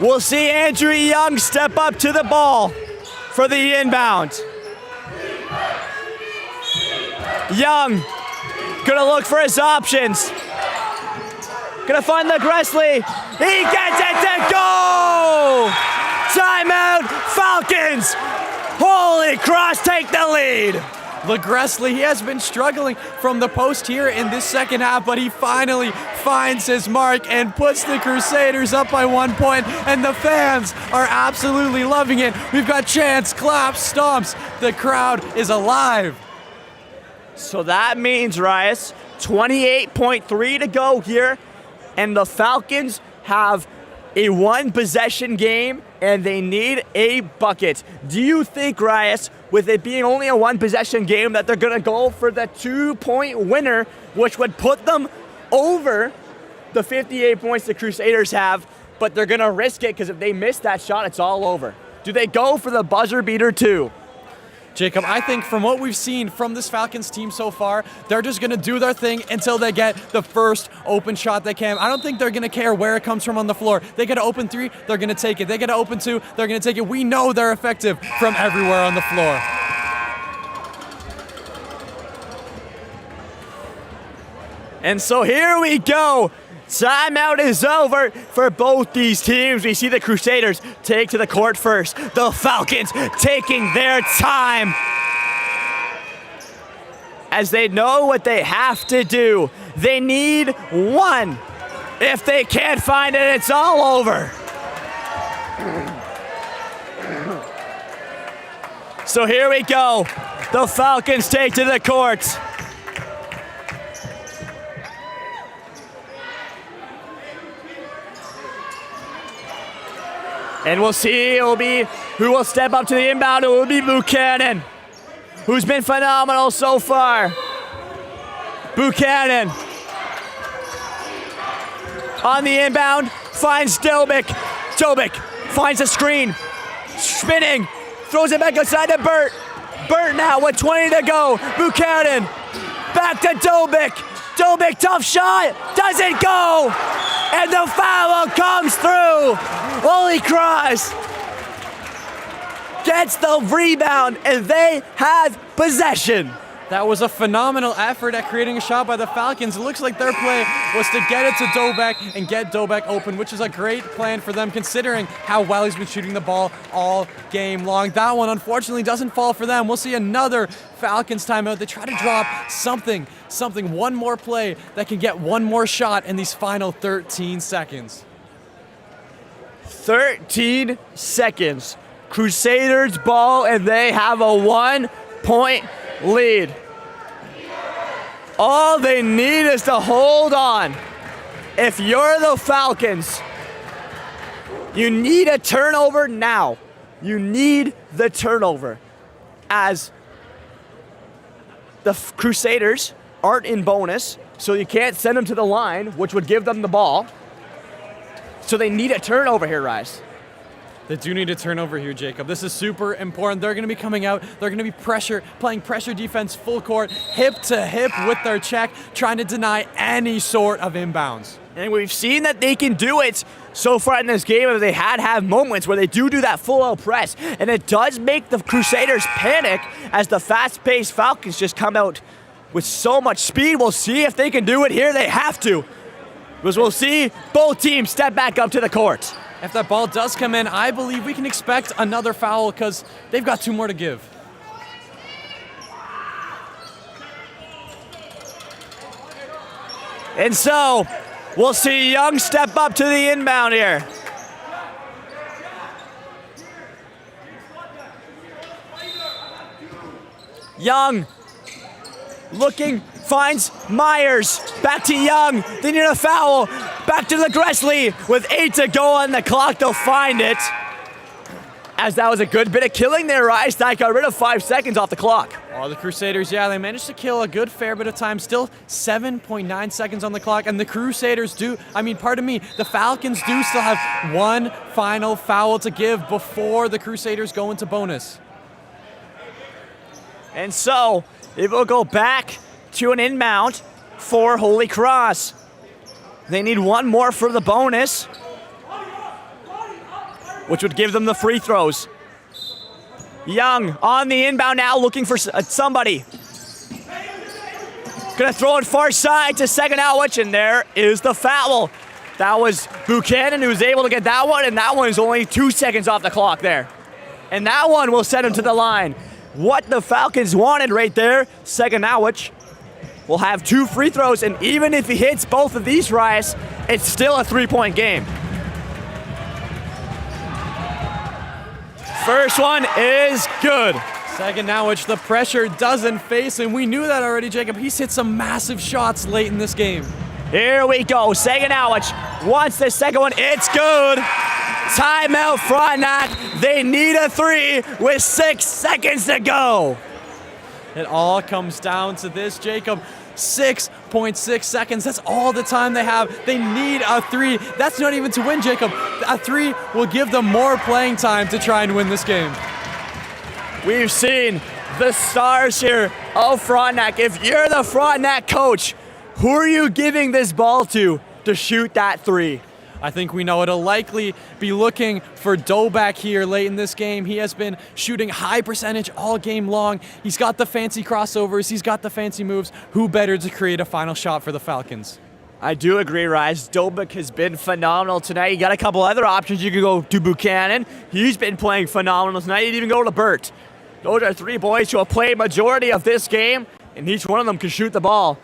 We'll see Andrew Young step up to the ball for the inbound. Young gonna look for his options. Gonna find the Gressley. He gets it to go! Timeout, Falcons! Holy Cross take the lead! LeGressley, he has been struggling from the post here in this second half, but he finally finds his mark and puts the Crusaders up by 1 point, and the fans are absolutely loving it. We've got chants, claps, stomps. The crowd is alive. So that means, Rias, 28.3 to go here, and the Falcons have a 1-possession game, and they need a bucket. Do you think, Rias, with it being only a 1-possession game, that they're going to go for the 2-point winner, which would put them over the 58 points the Crusaders have, but they're going to risk it because if they miss that shot, it's all over? Do they go for the buzzer beater too? Jacob, I think from what we've seen from this Falcons team so far, they're just going to do their thing until they get the first open shot they can. I don't think they're going to care where it comes from on the floor. They get an open 3, they're going to take it. They get an open 2, they're going to take it. We know they're effective from everywhere on the floor. And so here we go. Timeout is over for both these teams. We see the Crusaders take to the court first. The Falcons taking their time as they know what they have to do. They need one. If they can't find it, it's all over. So here we go. The Falcons take to the court. And we'll see who will step up to the inbound. It will be Buchanan, who's been phenomenal so far. Buchanan on the inbound, finds Dobik. Dobik finds a screen, spinning, throws it back outside to Burt. Burt now with 20 to go. Buchanan back to Dobik. Dobik, tough shot, doesn't go, and the foul comes through. Holy Cross gets the rebound, and they have possession. That was a phenomenal effort at creating a shot by the Falcons. It looks like their play was to get it to Dobek and get Dobek open, which is a great plan for them considering how well he's been shooting the ball all game long. That one unfortunately doesn't fall for them. We'll see another Falcons timeout. They try to drop something, one more play that can get one more shot in these final 13 seconds. 13 seconds. Crusaders ball, and they have a 1-point lead. All they need is to hold on. If you're the Falcons, you need a turnover now. You need the turnover, as the Crusaders aren't in bonus, so you can't send them to the line, which would give them the ball. So they need a turnover here, Rise. They do need a turnover here, Jacob. This is super important. They're going to be coming out. They're going to be playing pressure defense full court, hip to hip with their check, trying to deny any sort of inbounds. And we've seen that they can do it so far in this game, as they have moments where they do that full-out press. And it does make the Crusaders panic as the fast-paced Falcons just come out with so much speed. We'll see if they can do it here. They have to. Because we'll see both teams step back up to the court. If that ball does come in, I believe we can expect another foul because they've got 2 more to give. And so, we'll see Young step up to the inbound here. Young looking, finds Myers. Back to Young. They need a foul. Back to the Gressley. With 8 to go on the clock, they'll find it. As that was a good bit of killing there, Rice. That got rid of 5 seconds off the clock. Oh, the Crusaders, yeah, they managed to kill a good fair bit of time. Still 7.9 seconds on the clock. And the Crusaders the Falcons do still have 1 final foul to give before the Crusaders go into bonus. And so, it will go back to an inbound for Holy Cross. They need 1 more for the bonus, which would give them the free throws. Young on the inbound now, looking for somebody. Gonna throw it far side to second Outwich, and there is the foul. That was Buchanan who was able to get that one, and that one is only 2 seconds off the clock there. And that one will send him to the line. What the Falcons wanted right there. Second Outwich will have 2 free throws, and even if he hits both of these tries, it's still a 3-point game. First one is good. Second Outwich, the pressure doesn't face, and we knew that already, Jacob. He's hit some massive shots late in this game. Here we go. Second Outwich wants the second one. It's good. Timeout Frontenac. They need a 3 with 6 seconds to go. It all comes down to this, Jacob. 6.6 seconds. That's all the time they have. They need a 3. That's not even to win, Jacob. A 3 will give them more playing time to try and win this game. We've seen the stars here of Frontenac. If you're the Frontenac coach, who are you giving this ball to shoot that 3? I think we know it'll likely be looking for Dobak here late in this game. He has been shooting high percentage all game long. He's got the fancy crossovers. He's got the fancy moves. Who better to create a final shot for the Falcons? I do agree, Rise. Dobak has been phenomenal tonight. You got a couple other options. You could go to Buchanan. He's been playing phenomenal tonight. You can even go to Burt. Those are 3 boys who have played majority of this game, and each one of them can shoot the ball.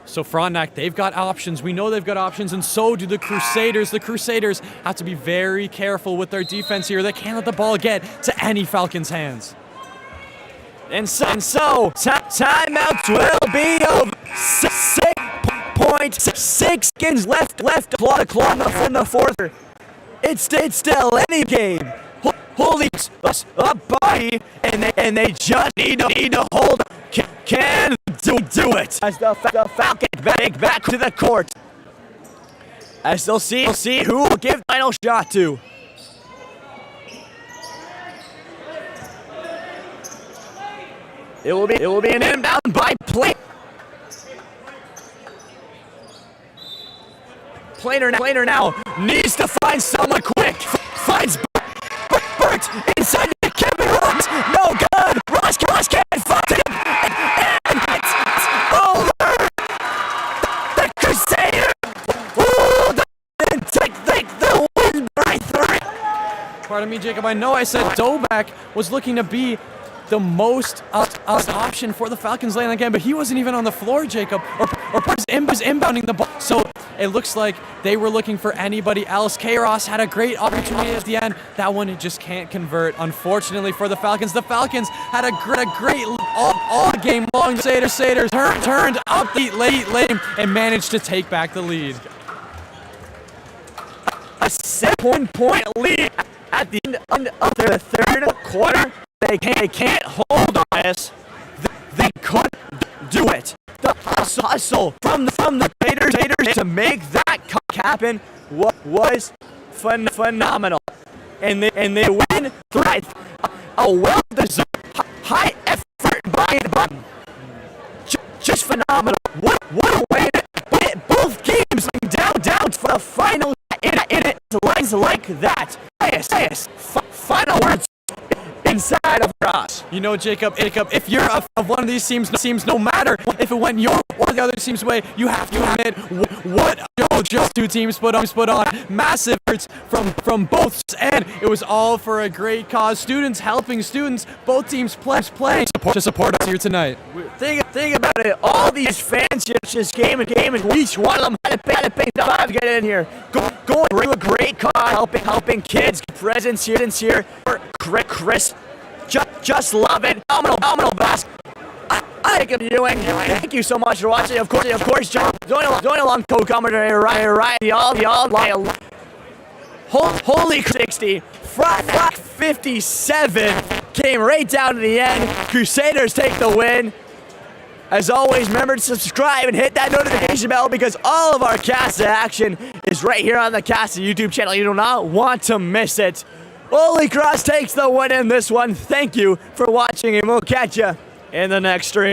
So Frontenac, they've got options. We know they've got options, and so do the Crusaders. The Crusaders have to be very careful with their defense here. They can't let the ball get to any Falcons' hands. And so timeouts will be over. 6.6 seconds left the clock in the fourth. It's still any game. Holy a body, and they just need to hold. Can do it as the Falcons back to the court. As they'll see who will give the final shot to. It will be an inbound by Planer now needs to find someone quick. Finds Burt inside the Kevin Ross. No good. Ross can't find him. And it's over. The Crusader will take the win by 3. Pardon me, Jacob. I know I said Dobak was looking to be the most option for the Falcons late in the game, but he wasn't even on the floor, Jacob, or was inbounding the ball. So it looks like they were looking for anybody else. K-Ross had a great opportunity at the end. That one, it just can't convert, unfortunately, for the Falcons. The Falcons had a great all game long. Crusaders turned up late and managed to take back the lead. a 7-point lead at the end of the third quarter. They can't hold on this. They couldn't do it. The hustle from the Raiders to make that happen was phenomenal. And they win through a well-deserved high effort by them. Just phenomenal. What a way to get both games down for the final in it lines like that. Yes. Final words inside of us. You know, Jacob, if you're of one of these teams, no matter if it went your or the other team's way, you have to admit what just two teams put on massive efforts from both, and it was all for a great cause. Students helping students, both teams playing to support us here tonight. Think about it. All these fans just came and each one of them had to pay $5 to get in here. Going through a great cause, helping kids, presents here. Chris, just love it. Phenomenal basketball. I think of viewing. Thank you so much for watching. Of course, join along, co-commentator Ryan. Y'all. Holy 60. Frontenac 57 came right down to the end. Crusaders take the win. As always, remember to subscribe and hit that notification bell because all of our Casa action is right here on the Casa YouTube channel. You do not want to miss it. Holy Cross takes the win in this one. Thank you for watching, and we'll catch you in the next stream.